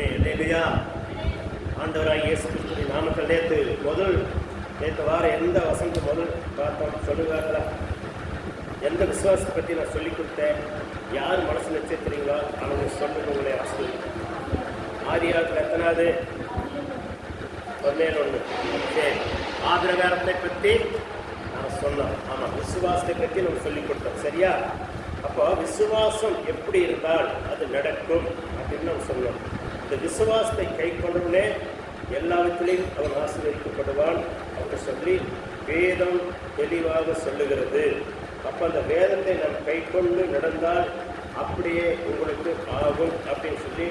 அல்லேலூயா. ஆண்டவராகிய இயேசு கிறிஸ்துவின் நாமத்தில் நேற்று வார எந்த வசனத்தை முதல் பார்த்தோம் சொல்லுவாங்களா? எந்த விசுவாசத்தை பற்றி நான் சொல்லிக் கொடுத்தேன்? யார் மனசு வச்சிருக்கிறீங்களோ அவங்க சொல்லுங்க. உங்களை ஆசிரியர் ஆதியாகத்தில் எத்தனாவது? 11. சரி, ஆபிரகாரத்தை பற்றி நான் சொன்னோம். ஆமாம், விசுவாசத்தை பற்றி நம்ம சொல்லிக் கொடுத்தோம். சரியா? அப்போ விசுவாசம் எப்படி இருந்தால் அது நடக்கும் அப்படின்னு நம்ம சொன்னோம். இந்த விசுவாசத்தை கை கொண்டவுடனே எல்லாவற்றிலையும் அவன் ஆசீர்வதிக்கப்படுவான் அப்படின்னு சொல்லி வேதம் தெளிவாக சொல்லுகிறது. அப்போ அந்த வேதத்தை நாம் கை கொண்டு நடந்தால் அப்படியே உங்களுக்கு ஆகும் அப்படின்னு சொல்லி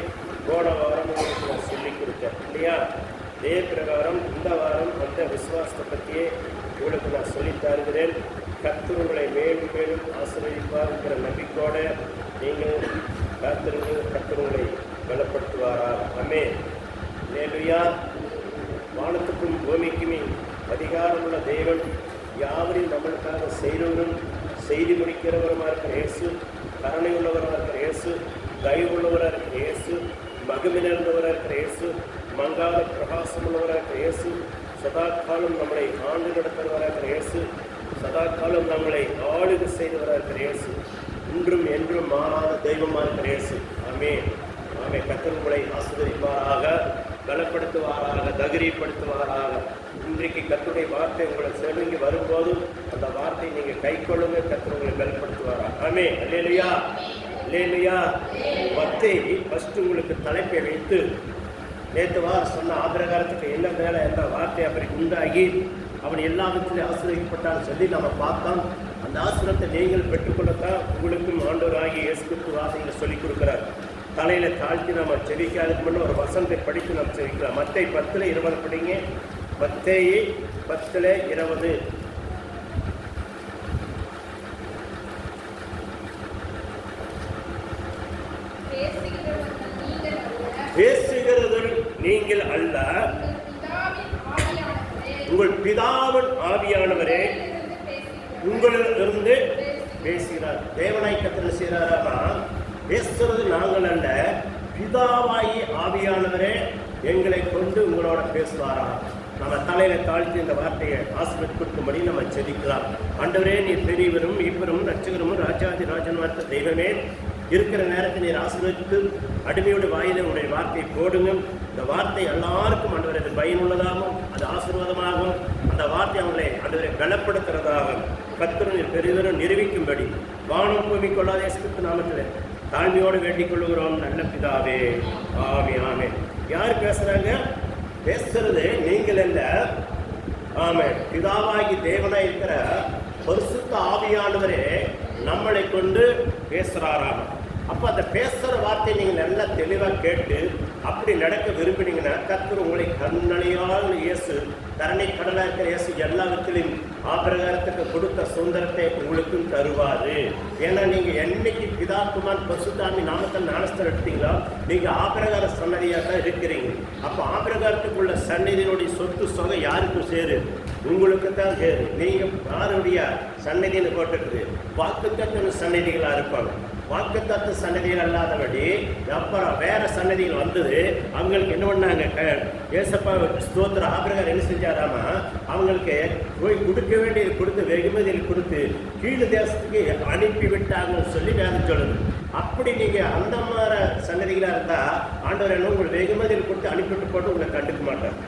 போன வாரம் உங்களுக்கு நான் சொல்லிக் கொடுத்தேன் இல்லையா? அதே பிரகாரம் இந்த வாரம் அந்த விசுவாசத்தை பற்றியே உங்களுக்கு நான் சொல்லித் தருகிறேன். கர்த்தர் உங்களை மேலும் மேலும் ஆசீர்வதிப்பார் என்கிற நம்பிக்கையோடு நீங்கள் கர்த்தர் உங்களை பலப்படுத்துவாரா? ஆமென். அல்லேலூயா. வானத்துக்கும் பூமிக்குமே அதிகாரமுள்ள தேவன், யாவரையும் நம்மளுக்காக செய்தவரும் செய்தி முடிக்கிறவருமா இருக்கிற இயேசு, கருணை உள்ளவராக இருக்கிற இயேசு, தயவு உள்ளவராக இருக்கிற இயேசு, மகிமை நிறைந்தவராக இருக்கிற இயேசு, மங்காத பிரகாசம் உள்ளவராக இருக்கிற இயேசு, சதா காலம் நம்மளை ஆண்டு நடத்துவராக இருக்கிற இயேசு, சதா காலம் நம்மளை ஆளுகை செய்தவராக இருக்கிற இயேசு, இன்றும் என்றும் மாறாத தெய்வமாக இருக்கிற இயேசு. ஆமென். ஆமென். கர்த்தர் உங்களை ஆசீர்வதிப்பாராக, பலப்படுத்துவாராக, தைரியப்படுத்துவாராக. இன்றைக்கு கர்த்தருடைய வார்த்தை உங்களை செலுங்கி வரும்போது அந்த வார்த்தையை நீங்கள் கை கொள்ளுங்க. கர்த்தர் உங்களை பலப்படுத்துவாரா? ஆமென். அல்லேலூயா. அல்லேலூயா. மத்தேயு ஃபர்ஸ்ட் உங்களுக்கு தலைப்பை வைத்து நேற்று வாரம் சொன்ன ஆபிரகாரத்துக்கு என்ன வேலை என்ற வார்த்தை அப்படி உண்டாகி அவன் எல்லாவற்றிலும் ஆசீர்வதிக்கப்பட்டான்னு சொல்லி நம்ம பார்த்தோம். அந்த ஆசீர்வாதத்தை நீங்கள் பெற்றுக்கொள்ளத்தான் உங்களுக்கும் ஆண்டவராகிய இயேசு கிறிஸ்து வார்த்தைகளை சொல்லிக் கொடுக்கிறார். தலையில் தாழ்த்தி நம்ம செவிக்காதுக்கு முன்னே ஒரு வசனத்தை படித்து நம்ம செவிக்கலாம். மத்தேயு 10:20 படிங்க. மத்தேயு 10:20. பேசுகிறவர்கள் நீங்கள் அல்ல, உங்கள் பிதாவின் ஆவியானவரே உங்களிலிருந்து பேசுகிறார். தேவனாய் கர்த்தர் செய்கிறாரா? பேசுறது நாங்கள் அல்ல, பிதாவாயி ஆவியானவரே எங்களை கொண்டு உங்களோட பேசுவாரா? நம்ம தலையில தாழ்த்தி இந்த வார்த்தையை ஆசீர்வதித்து கொடுக்கும்படி நம்ம செபிக்கலாம். ஆண்டவரே, நீர் பெரியவரும் இப்பரும் ரட்சகரும் ராஜாதி ராஜன் வார்த்தை தெய்வமே, இருக்கிற நேரத்தை நீர் ஆசீர்வதித்து அடிமையோட வாயில உங்களுடைய வார்த்தையை போடுங்க. இந்த வார்த்தை எல்லாருக்கும் ஆண்டவரே அது பயனுள்ளதாகவும் அது ஆசீர்வாதமாகவும் அந்த வார்த்தை அவங்களை ஆண்டவரை பலப்படுத்துறதாகவும் கர்த்தர் நீர் பெரியவரும் நிரூபிக்கும்படி வானம் பூமி கொள்ளாத இயேசு கிறிஸ்து நாமத்தில் தாழ்மையோடு வேண்டிக் கொள்ளுகிறோம். நல்ல பிதாவே. ஆமே. ஆமே. யார் பேசுறாங்க? பேசுறது நீங்கள் அல்ல. ஆமே. பிதாவாகி தேவனாய் இருக்கிற பரிசுத்த ஆவியானவரே நம்மளை கொண்டு பேசுறாராம். அப்போ அந்த பேசுகிற வார்த்தையை நீங்கள் நல்லா தெளிவாக கேட்டு அப்படி நடக்க விரும்பினீங்கன்னா கர்த்தர் உங்களை கண்ணனையால் இயேசு, தரணை கடலாக இருக்கிற இயேசு எல்லா விதத்திலையும் ஆபிரகாரத்துக்கு கொடுத்த சுதந்திரத்தை உங்களுக்கும் தருவார். ஏன்னா நீங்கள் என்னைக்கு பிதாக்குமார் பரிசுத்தாவி நாமத்தில் ஞானஸ்தானம் எடுத்தீங்களோ நீங்கள் ஆபிரகார சன்னதியாக தான் இருக்கிறீங்க. அப்போ ஆபிரகாரத்துக்குள்ள சன்னதியினுடைய சொத்து சொகை யாருக்கும் சேரு? உங்களுக்கு தான் சேரு. நீங்கள் யாருடைய சன்னதின்னு போட்டுருக்குது? வாக்குத்தத்தன சன்னதிகளாக இருப்பாங்க. வாக்குத்தத்த சன்னதிகள் அல்லாதபடி அப்புறம் வேற சன்னதிகள் வந்தது. அவங்களுக்கு என்ன பண்ணாங்க? ஏசப்பா ஸ்தோத்திர ஆபிரகார் என்ன செஞ்சாராமா? அவங்களுக்கு போய் கொடுக்க வேண்டியது கொடுத்து வெகுமதியில் கொடுத்து கீழ் தேசத்துக்கு அனுப்பி விட்டாங்கன்னு சொல்லி வேதம் சொல்லுது. அப்படி நீங்கள் அந்த மாதிரி சன்னதிகளாக இருந்தால் ஆண்டவர் என்ன உங்களை வெகுமதியில் கொடுத்து அனுப்பிவிட்டு போட்டு உங்களை கண்டுக்க மாட்டார்.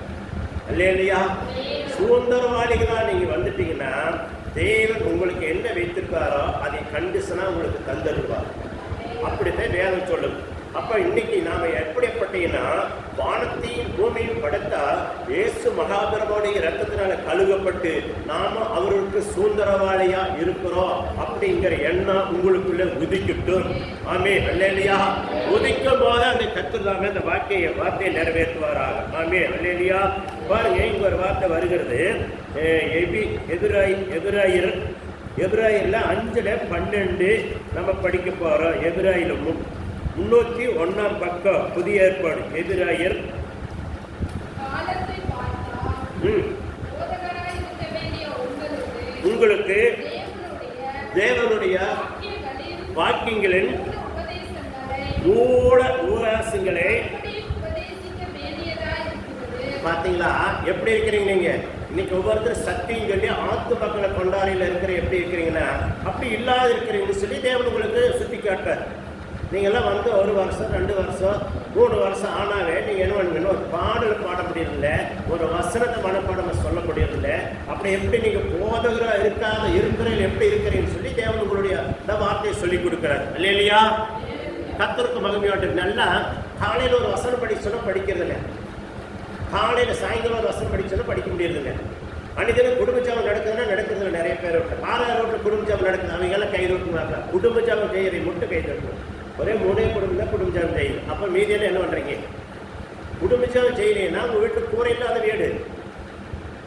அல்லேலூயா. சுதந்திரவாளிகளாக நீங்கள் வந்துட்டீங்கன்னா தேவன் உங்களுக்கு என்ன வைத்திருக்காரோ அதை கண்டிஷனாக உங்களுக்கு தந்துடுவார். அப்படித்தான் வேதம் சொல்லுது. அப்போ இன்னைக்கு நாம் எப்படிப்பட்டீங்கன்னா வானத்தையும் பூமியும் படைத்தா இயேசு மகாபெருமானுடைய இரத்தத்தினால கழுகப்பட்டு நாம அவருக்கு சுதந்திரவாளியா இருக்கிறோம் அப்படிங்கிற எண்ணம் உங்களுக்குள்ள உதிக்கட்டும். ஆமென். அல்லேலூயா. உதிக்கும் போது அந்த கர்த்தர் தாமே அந்த வார்த்தையை நிறைவேற்றுவாராக. ஆமென். அல்லேலூயா. பாருங்க, இங்க ஒரு வார்த்தை வருகிறது. எபிராயர்ல 5:12 நம்ம படிக்க போறோம். எபிராயில 301 பக்கம் புதிய ஏற்பாடு. எபிராயர் உங்களுக்கு தேவனுடைய வாக்கியங்களின் மூல உபதேசங்களை பார்த்தீங்களா? எப்படி இருக்கிறீங்க நீங்க? இன்னைக்கு ஒவ்வொருத்தர் சக்தின்னு சொல்லி ஆத்து மக்களை கொண்டாடியில் இருக்கிற எப்படி இருக்கிறீங்கன்னா அப்படி இல்லாத இருக்கிறீங்கன்னு சொல்லி தேவன் உங்களுக்கு சுற்றி காட்டுறார். நீங்கள்லாம் வந்து 1 வருஷம் 2 வருஷம் 3 வருஷம் ஆனாவே நீங்கள் என்ன பண்ணுவீங்கன்னா ஒரு பாடல் பாட முடியறதில்ல, ஒரு வசனத்தை மனப்பாடம் சொல்ல முடியறதில்ல. அப்படி எப்படி நீங்கள் போதகராக இருக்காத இருக்கிறீங்க எப்படி இருக்கிறீங்கன்னு சொல்லி தேவன் உங்களுடைய இந்த வார்த்தையை சொல்லி கொடுக்குறாரு இல்லையா? கர்த்தருக்கு மகிமையாட்டு. நல்லா காலையில் ஒரு வசனம் படிச்சோன்னா படிக்கிறதில்ல, காலையில் சாயங்காலம் ஒரு வசனம் படிச்சோன்னா படிக்க முடியறதில்ல. அன்றைக்கு குடும்ப ஜாபம் நடக்குதுன்னா நிறைய பேர் விட்டு பாராட்டு ரோட்டில் குடும்ப ஜாபம் நடக்குது, அவங்கெல்லாம் கை ரோட்டுனாங்க. குடும்ப ஜாபம் செய்யறதை மட்டும் கை தட்டணும். ஒரே 3 குடும்பம் தான் குடும்ப ஜாபம் செய்யுது. அப்போ மீதியெல்லாம் என்ன பண்ணுறீங்க? குடும்ப ஜாபம் செய்யலைன்னா உங்கள் வீட்டுக்கு கூரை இல்லாத வீடு,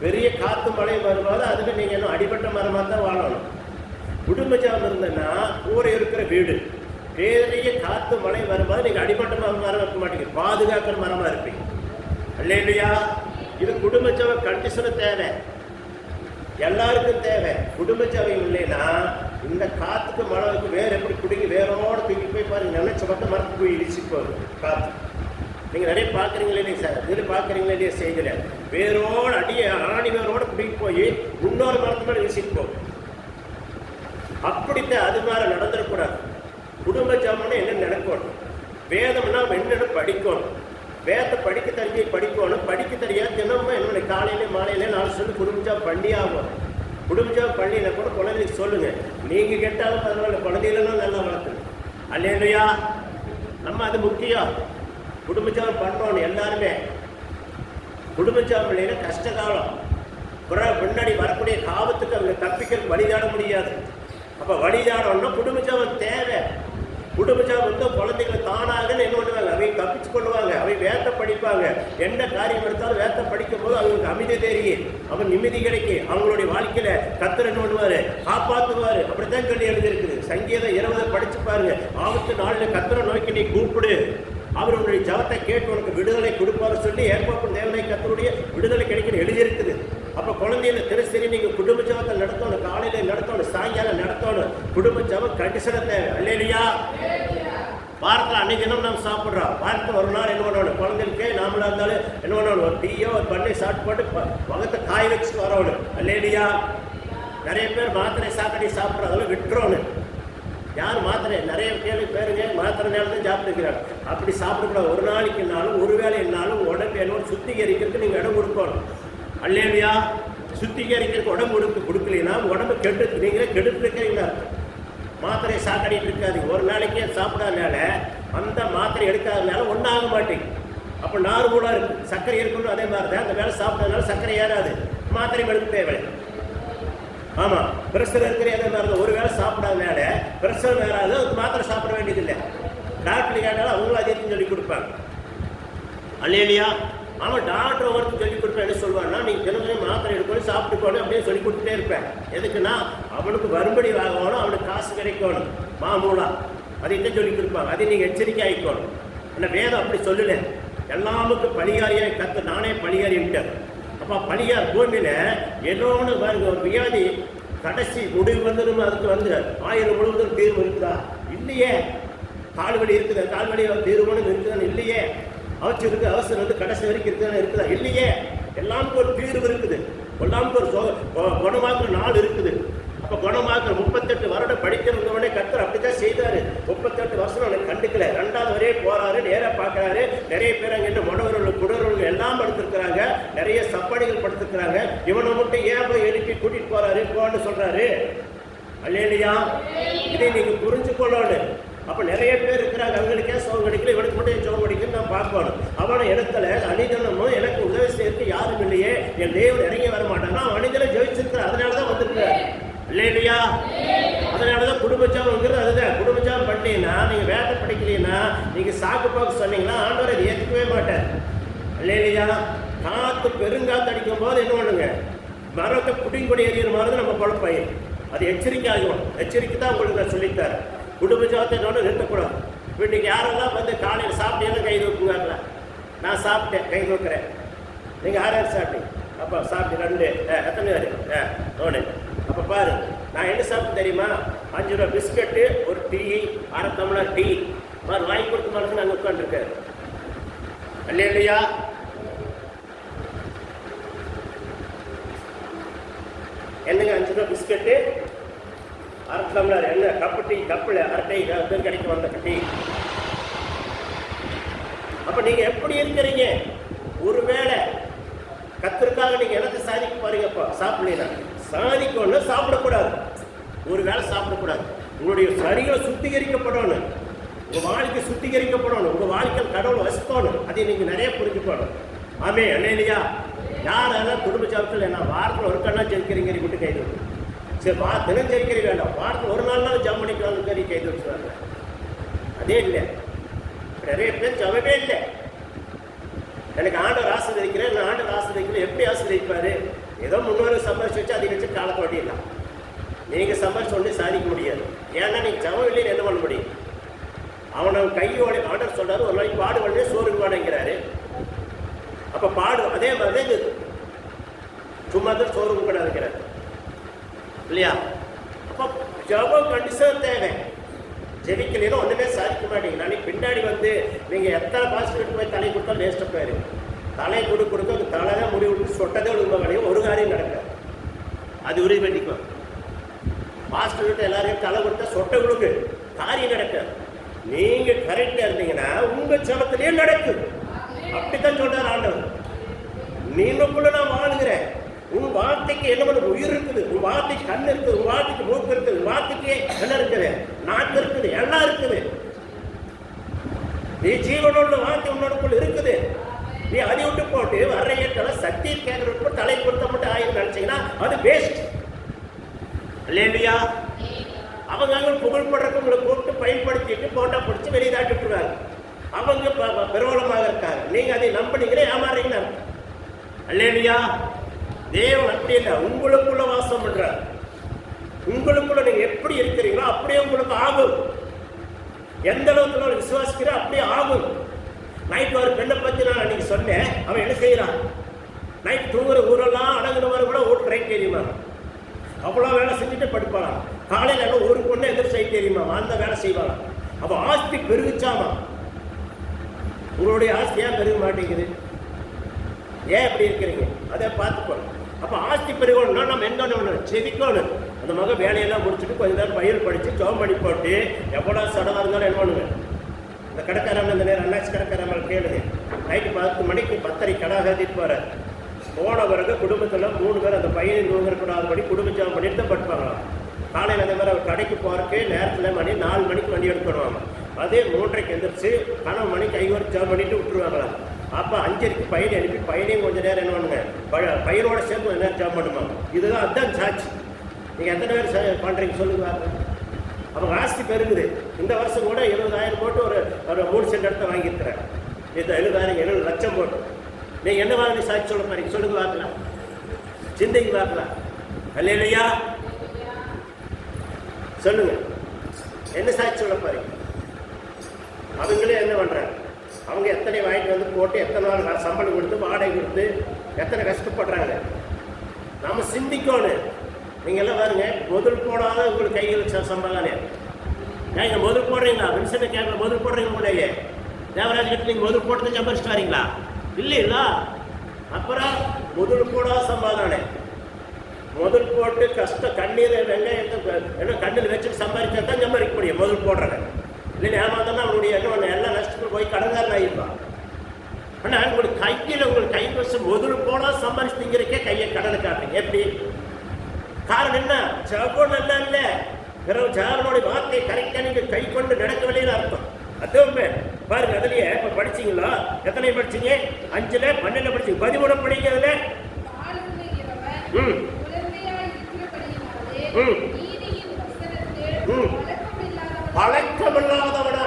பெரிய காற்று மழை வரும்போது அதுக்கு நீங்கள் இன்னும் அடிபட்ட மரமாக தான் வாழணும். குடும்ப ஜாபம் இருந்ததுன்னா கூரை இருக்கிற வீடு, பெரிய காற்று மழை வரும்போது நீங்கள் அடிபட்ட மரம் இருக்க மாட்டீங்க, பாதுகாக்கிற மரமாக இருப்பீங்க இல்லையா? இது குடும்ப ஜாப கண்டிஷனு தேவை, எல்லாருக்கும் தேவை. குடும்ப ஜாபம் இல்லைன்னா இந்த காற்றுக்கு மழைக்கு வேறு எப்படி பிடிங்கி வேரோடு தூக்கி போய் பாருங்க, நினைச்ச மட்டும் மரத்துக்கு போய் இடிச்சு போகுது காற்று. நீங்கள் நிறைய பார்க்குறீங்களே இல்லையா சார்? இதில் பார்க்குறீங்களே இல்லையா? செய்தியில் வேரோடு ஆணி வேரோடு பிடிங்கி போய் இன்னொரு மரத்து மேலே வீசிட்டு போகும். அப்படித்தான் அது மாதிரி நடந்துடக்கூடாது. குடும்ப ஜாமன்னா என்ன நடக்கணும்? வேதம்னா என்னென்னு படிக்கணும். வேதத்தை படிக்க தெரிஞ்சு படிக்கணும். படிக்க தெரியாது தினமும் என்னோட காலையில மாலையில 4 சொல்லி குடும்ப ஜாபம் பண்ணி ஆகும். குடும்ப ஜாபம் பண்ணினா கூட குழந்தைக்கு சொல்லுங்க, நீங்க கெட்டாலும் பரவாயில்ல, குழந்தைகளும் நல்லா வளர்த்துங்க அல்லையா? நம்ம அது முக்கியம். குடும்ப ஜாபம் பண்றோம் எல்லாருமே. குடும்ப ஜாபம் இல்லைன்னா கஷ்ட காலம், பின்னாடி வரக்கூடிய காவத்துக்கு அவங்க தப்பிக்க வழிதாட முடியாது. அப்ப வழிதாடணும்னா குடும்ப ஜாபம் தேவை. குடும்ப ஜாபம் வந்து குழந்தைகளை தானாக என்ன பண்ணுவாங்க, அவங்க தப்பிச்சு கொள்ளுவாங்க, அவங்க வேத்த படிப்பாங்க. என்ன காரியம் எடுத்தாலும் வேத்த படிக்கும் போது அவங்களுக்கு அமைதி தெரியும், அவங்க நிம்மதி கிடைக்கும். அவங்களுடைய வாழ்க்கையில கர்த்தர் என்ன பண்ணுவாரு, காப்பாற்றுவாரு. அப்படித்தான் சொல்லி எழுதியிருக்குது. சங்கீதம் 20 படிச்சு பாருங்க. ஆபத்து நாளில் கர்த்தரை நோக்கி நீ கூப்பிடு, அவர் உன்னுடைய ஜபத்தை கேட்டு உனக்கு விடுதலை கொடுப்பாரு சொல்லி ஏற்பாடு தேவனை கர்த்தருடைய விடுதலை கிடைக்கணும் எழுதியிருக்குது. அப்போ குழந்தையில தினசரி நீங்கள் குடும்ப ஜபத்தை நடத்தணும், காலையில் நடத்தணும், சாயங்காலம் நடத்தணும். குடும்ப ஜபம் கண்டிஷனை தேவை இல்லையா? வாரத்தில் அன்னைக்கு தினம் நம்ம சாப்பிட்றோம். வாரத்தில் ஒரு நாள் என்ன பண்ணணும், குழந்தைகளுக்கு நாமளாக இருந்தாலும் என்ன பண்ணணும், ஒரு டீயோ ஒரு பண்ணி சாப்பிட்டு போட்டு முகத்தை காய வச்சுட்டு வரணும் இல்லையா? நிறைய பேர் மாத்திரை சாக்கடி சாப்பிட்றோம், அதெல்லாம் விட்டுறோன்னு. யார் மாத்திரை நிறைய பேருங்க மாத்திரை நேரம் தான் சாப்பிட்டுக்கிறாங்க. அப்படி சாப்பிடக்கூடாது. ஒரு நாளைக்குனாலும் ஒரு வேலைனாலும் உடம்பு என்ன சுத்திகரிக்கிறதுக்கு நீங்கள் இடம் கொடுக்கணும் அல்லையா? சுத்திகரிக்கிறதுக்கு உடம்பு கொடுக்கலைன்னா உடம்பு கெடுத்து நீங்களே கெடுத்து இருக்கிறீங்களா? மாத்திரை சாக்கடிட்டு இருக்காது. ஒரு நாளைக்கே சாப்பிடாதனால அந்த மாத்திரை எடுக்காதனால ஒன்றும் ஆக மாட்டேங்க. அப்போ நார்மலாக இருக்குது. சர்க்கரை இருக்கணும் அதே மாதிரி தான். அந்த வேலை சாப்பிட்டதுனால சர்க்கரை ஏறாது, மாத்திரை எடுக்க தேவை. ஆமாம், பிரஷர் இருக்கிற அதே மாதிரி தான். ஒரு வேலை சாப்பிடாதனால பிரஷர் ஏறாது, அதுக்கு மாத்திரை சாப்பிட வேண்டியதில்லை. டாக்டர் கேட்டாலும் அவங்களும் அதே சொல்லி கொடுப்பாங்க அல்லையா? ஆமாம், டாக்டர் ஒவ்வொருத்தரும் சொல்லி கொடுப்பேன். என்ன சொல்லுவாங்கன்னா, நீங்கள் தினமும் மாத்திரை எடுக்கணும், சாப்பிட்டுக்கணும் அப்படின்னு சொல்லி கொடுத்துட்டே இருப்பேன். எதுக்குன்னா அவனுக்கு வரும்படி வாங்கணும், அவனுக்கு காசு கிடைக்கணும், மாமூலா அதைத்தான் சொல்லி கொடுப்பாங்க. அதை நீங்கள் எச்சரிக்கை ஆகிக்கணும். ஆனால் வேதம் அப்படி சொல்லலை. எல்லாமுக்கும் பழிகாரியை கற்று நானே பழிகாரின்ட்டார். அப்போ பழியார் பூமியில் எல்லோன்னு பாருங்க, ஒரு வியாதி கடைசி முடிவு வந்துடும். அதுக்கு வந்து 1000 முழுவதும் தீர்வு இருக்குதா? இல்லையே. கால்வழி இருக்குதா? கால்வழி தீர்வுன்னு இருக்குதான்னு இல்லையே. அவசியம் இருக்குது, அவசரம் வந்து கடைசி வரைக்கும் இருக்குதா? இல்லையே. எல்லாமுக்கும் ஒரு தீர்வு இருக்குது, எல்லாமுக்கும் ஒரு குணமாக்குற நாள் இருக்குது. அப்போ குணமாக்குற 38 வருடம் படிக்கிறவங்களே கர்த்தர் அப்படித்தான் செய்தாரு. 38 வருஷம் அவனை கண்டுக்கல. 2வது வரையே போறாரு, நேராக பார்க்கறாரு. நிறைய பேர் அங்கே முடவர்கள் குடவர்கள் எல்லாம் படுத்திருக்கிறாங்க, நிறைய சப்பாடிகள் படுத்திருக்கிறாங்க. இவனை மட்டும் ஏன் போய் எழுப்பி கூட்டிட்டு போறாரு, போன்னு சொல்றாரு அல்லையா? இதை நீங்க புரிஞ்சு கொள்ளணும். அப்போ நிறைய பேர் இருக்கிறாங்க, அவங்களுக்கே சோகம் கிடைக்கல, இவனுக்கு மட்டும் சோகம் கிடைக்குன்னு நான் பார்க்கணும். அவனை இடத்துல அணிதனமும் எனக்கு உதவி செய்யறதுக்கு யாரும் இல்லையே, என் தேவன் இறங்கி வர மாட்டான்னா அணிதலை ஜெயிச்சிருக்கிற, அதனால தான் வந்திருக்காரு இல்லையா? அதனால தான் குடும்ப ஜாபம்ங்கிறது அதுதான். குடும்ப ஜாபம் பண்ணீங்கன்னா, நீங்கள் வேலை படிக்கலைன்னா, நீங்கள் சாக்கு பாக்கு சொன்னீங்கன்னா ஆண்டவர் அதை ஏற்றுக்கவே மாட்டார் இல்லையா? காற்று பெருங்காற்று அடிக்கும் போது என்ன பண்ணுங்க, மரத்தை புடிங்கொடி எறிகிற மாதிரி தான் நம்ம குழப்பம். அது எச்சரிக்கை ஆகும். எச்சரிக்கை தான் உங்களுக்கு நான் சொல்லித்தரேன். குடும்ப ஜாபத்தை என்னோட நிறுத்தக்கூடாது. வீட்டுக்கு யாரெல்லாம் வந்து காலையில் சாப்பிட்டீங்கன்னா கை தூக்குங்காங்களா? நான் சாப்பிட்டேன், கை தூக்குறேன். நீங்கள் 6 சாப்பிட்டீங்க. அப்போ சாப்பிட்டு 2 எத்தனை பேர்? 1. அப்போ பாரு, நான் என்ன சாப்பிட்டு தெரியுமா? 5 ரூபா பிஸ்கட்டு, ஒரு டீ, 1/2 டம்ளர் டீ மாதிரி வாங்கி கொடுத்த மாதிரி நாங்கள் உட்காந்துருக்காரு இல்லையா? பிஸ்கட்டு, அரை டம்ளர் எண்ணெய், கப்பு டீ, கப்பில் அரட்டை கிடைக்கும் வந்த டீ. அப்போ நீங்கள் எப்படி இருக்கிறீங்க? ஒருவேளை கத்திற்காக நீங்கள் என்னத்தை சாதிக்க பாருங்கப்பா, சாப்பிடலாம். சாதிக்கணும்னா சாப்பிடக்கூடாது, ஒரு வேளை சாப்பிடக்கூடாது. உங்களுடைய சரீரம் சுத்திகரிக்கப்படணும், உங்கள் வாழ்க்கை சுத்திகரிக்கப்படணும், உங்கள் வாழ்க்கையில் கடவுள் வசிக்கணும். அதை நீங்கள் நிறைய புரிஞ்சுக்கணும். ஆமே என்ன இல்லையா? யாரெல்லாம் குடும்ப ஜபத்தில் என்ன வாரத்தில் ஒரு கண்ணா ஜெயிக்கிறீங்க விட்டு கைது விட்டு, சரி தினம் ஜெயிக்கிறீ வேண்டாம், வாரத்தில் ஒரு நாள்னாலும் ஜபம் பண்ணிக்கலாம் கறி கைது வச்சுருவாங்க. அதே இல்லை, நிறைய பேர் ஜபமே இல்லை. எனக்கு ஆண்டவர் ஆசீர்வதிக்கிறேன், நான் ஆண்டவர் ஆசீர்வதிக்கிறேன். எப்படி ஆசீர்வதிப்பார்? ஏதோ முன்னோரு சம்பாதிச்சு வச்சு அதை வச்சு காலத்தை ஓட்டிடலாம். நீங்கள் சம்பாதிச்சு ஒன்றே சாதிக்க முடியாது. ஏன்னா நீங்கள் ஜபம் இல்லைன்னு என்ன பண்ண முடியும்? அவனை கையோட ஆண்டவர் சொல்கிறாரு, ஒரு நாளைக்கு பாடு பண்ணே சோறுக்கு பாடுங்கிறாரு. அப்போ பாடு அதே மாதிரி இது சும்மா தான் சோறுக்கு கூடாதுங்கிறார் இல்லையா? அப்போ ஜபம் கண்டிஷன் தேவை. ஜெபிக்கலைன்னா ஒன்றுமே சாதிக்க மாட்டீங்க. நாளைக்கு பின்னாடி வந்து நீங்கள் எத்தனை பாசிட்டிவ் போய் தலை கொடுத்தாலும் வேஸ்ட்டாக போயிடும். தலை கொடுக்க அது தலை தான் முடிவு விட்டு சொட்டதே ஒழுங்காக கிடையாது, ஒரு காரியம் நடக்காது. அது உறுதி பண்ணிக்கும். பாசிட்டிவ் எல்லாரையும் தலை கொடுத்தா சொட்டை கொடுக்கு காரியம் நடக்காது. நீங்கள் கரெக்டாக இருந்தீங்கன்னா உங்கள் ஜபத்திலேயே நடக்குது. அப்படித்தான் சொல்றார் ஆண்டவர். நீங்களுக்குள்ள நான் வாழுகிறேன், உன் வார்த்தைக்கு என்ன பண்ண உயிர் இருக்குது, உன் வார்த்தைக்கு கண் இருக்குது, உன் வார்த்தைக்கு மூக்கு இருக்குது, உன் வார்த்தைக்கு என்ன இருக்குது, நாக்கு இருக்குது, எல்லாம் இருக்குது. நீ ஜீவனோட வார்த்தை உன்னோடக்குள்ள இருக்குது. நீ அதை விட்டு போட்டு வர்ற ஏற்ற சக்தி கேட்கறதுக்கு தலை கொடுத்த மட்டும் ஆயிரம் நினைச்சீங்கன்னா அது வேஸ்ட் இல்லையா? அவங்க அங்கே புகழ்படுறதுக்கு உங்களை கூப்பிட்டு பயன்படுத்திட்டு போட்டா பிடிச்சி வெளியே தாட்டிட்டுருவாங்க. அவங்க பிரபலமாக இருக்காங்க. நீங்க அதை நம்பினீங்களே ஏமாறீங்கன்னா அல்லேலூயா. தேவன் அப்படி இல்லை, உங்களுக்குள்ள வாசம் பண்றார். உங்களுக்குள்ள நீங்க எப்படி இருக்கிறீங்களோ அப்படியே உங்களுக்கு ஆகும். எந்த அளவுக்கு விசுவாசிக்கிறோ அப்படியே ஆகும். நைட் ஒரு பெண்ணை பத்தி நான் அன்னைக்கு சொன்னேன். அவன் என்ன செய்யறான்? நைட் தூங்குற ஊரெல்லாம் அடங்குனவரை கூட ஓட்டு ட்ரெயின் தெரியுமா? அவ்வளோ வேலை செஞ்சுட்டு படுப்பாளாம். காலையில் எல்லாம் ஒரு பொண்ணு எதிர் சைட் தெரியுமா? அந்த வேலை செய்வாளாம். அப்போ ஆஸ்தி பெருகுச்சாமா. உங்களுடைய ஆஸ்தி ஏன் பெருக மாட்டேங்குது? ஏன் எப்படி இருக்கிறீங்க? அதை பார்த்துக்கணும். அப்போ ஆஸ்தி பெருகணும்னா நம்ம என்ன பண்ணணும்? செவிக்கணும். அந்த மக வேலையெல்லாம் முடிச்சுட்டு கொஞ்ச நேரம் பயிர் படித்து ஜோம் பண்ணி போட்டு எவ்வளோ சடவாக இருந்தாலும் என்ன பண்ணுங்க? இந்த கடைக்காரன் இந்த நேரம் அண்ணாச்சி கடைக்காரன் கேளுங்க. நைட்டு 10 மணிக்கு 10:30 கடை கட்டிட்டு போகிறார். போன பிறகு குடும்பத்தில் 3 பேர் அந்த பையனை தூங்குறக்கூடாதபடி குடும்ப ஜோம் பண்ணிட்டு தான் படுப்பாங்களாம். காலையில் அந்த மாதிரி அவர் கடைக்கு போகிறக்கு நேரத்தில் மணி 4 மணிக்கு வண்டி எடுத்துடுவாங்க. அதே 3:30க்கு எந்திரிச்சு 12 மணிக்கு கைவரை ஜோம் பண்ணிட்டு விட்டுருவாங்களாம். அப்போ 5:30க்கு பையனை அனுப்பி பையனையும் கொஞ்சம் நேரம் என்ன பண்ணுங்க, பையனோட சேர்ந்து கொஞ்சம் நேரம் ஜாப் பண்ணுவாங்க. இதுதான் அதுதான் சாட்சி. நீங்கள் எத்தனை பேர் பண்ணுறீங்க சொல்லுங்க. அப்போ ஆஸ்தி பெருகுது. இந்த வருஷம் கூட 70,000 போட்டு ஒரு 3 சென்ட் இடத்த வாங்கியிருக்கிறேன். இந்த 70,000 லட்சம் போட்டு நீங்கள் என்ன வாங்கி சாட்சி சொல்ல பாருங்க. சொல்லுங்க பார்க்கலாம், சிந்தைக்கு பார்க்கலாம். அல்லேலூயா சொல்லுங்க. என்ன சாட்சி சொல்ல பாருங்க. அவங்களே என்ன பண்ணுறாங்க? அவங்க எத்தனை வாங்கிட்டு வந்து போட்டு எத்தனை நாள் சம்பளம் கொடுத்து வாடகை கொடுத்து எத்தனை கஷ்டப்படுறாங்க. நம்ம சிந்திக்கணும். நீங்கள் எல்லாம் பாருங்க, முதல் போடாத உங்களுக்கு கைகள் சம்பளம். நீங்கள் முதல் போடுறீங்களா? வின்சென்ட் கேட்கல முதல் போடுறீங்க உங்களையே. தேவராஜ் கிட்ட நீங்கள் முதல் போட்டு சம்பாதிச்சுட்டு வரீங்களா? இல்லைங்களா? அப்புறம் முதல் போடாத சம்பாதானே. முதல் போட்டு கஷ்டம் கண்ணீர் வெங்காயத்தை என்ன கண்ணில் வச்சுட்டு சம்பாதிச்சா தான் சம்பாதிக்க முடியும். முதல் போடுறேன் இல்லைன்னு ஏமாந்தானா அவனுடைய என்ன எல்லாம் நஷ்டத்தில் போய் கடன்காரன் ஆகிருப்பான். ஆனால் உங்களுக்கு கையில் உங்களுக்கு கை வச்சு முதல் போனால் சம்பாதிச்சுங்கிறக்கே கையை கடனை காட்டுறீங்க. எப்படி? காரணம் என்ன? ஜபம் நல்லா இல்லை. பிறகு ஜபனுடைய வார்த்தையை கரெக்டாக நீங்கள் கை கொண்டு நடக்கவில்லைன்னு அர்த்தம். அதுவுமே பாருங்க. அதுலயே இப்போ படிச்சீங்களா? எத்தனை படிச்சீங்க? 5ல் 12 படிச்சீங்க. 13 படிக்கிறதுல பழக்கமில்லாதவனா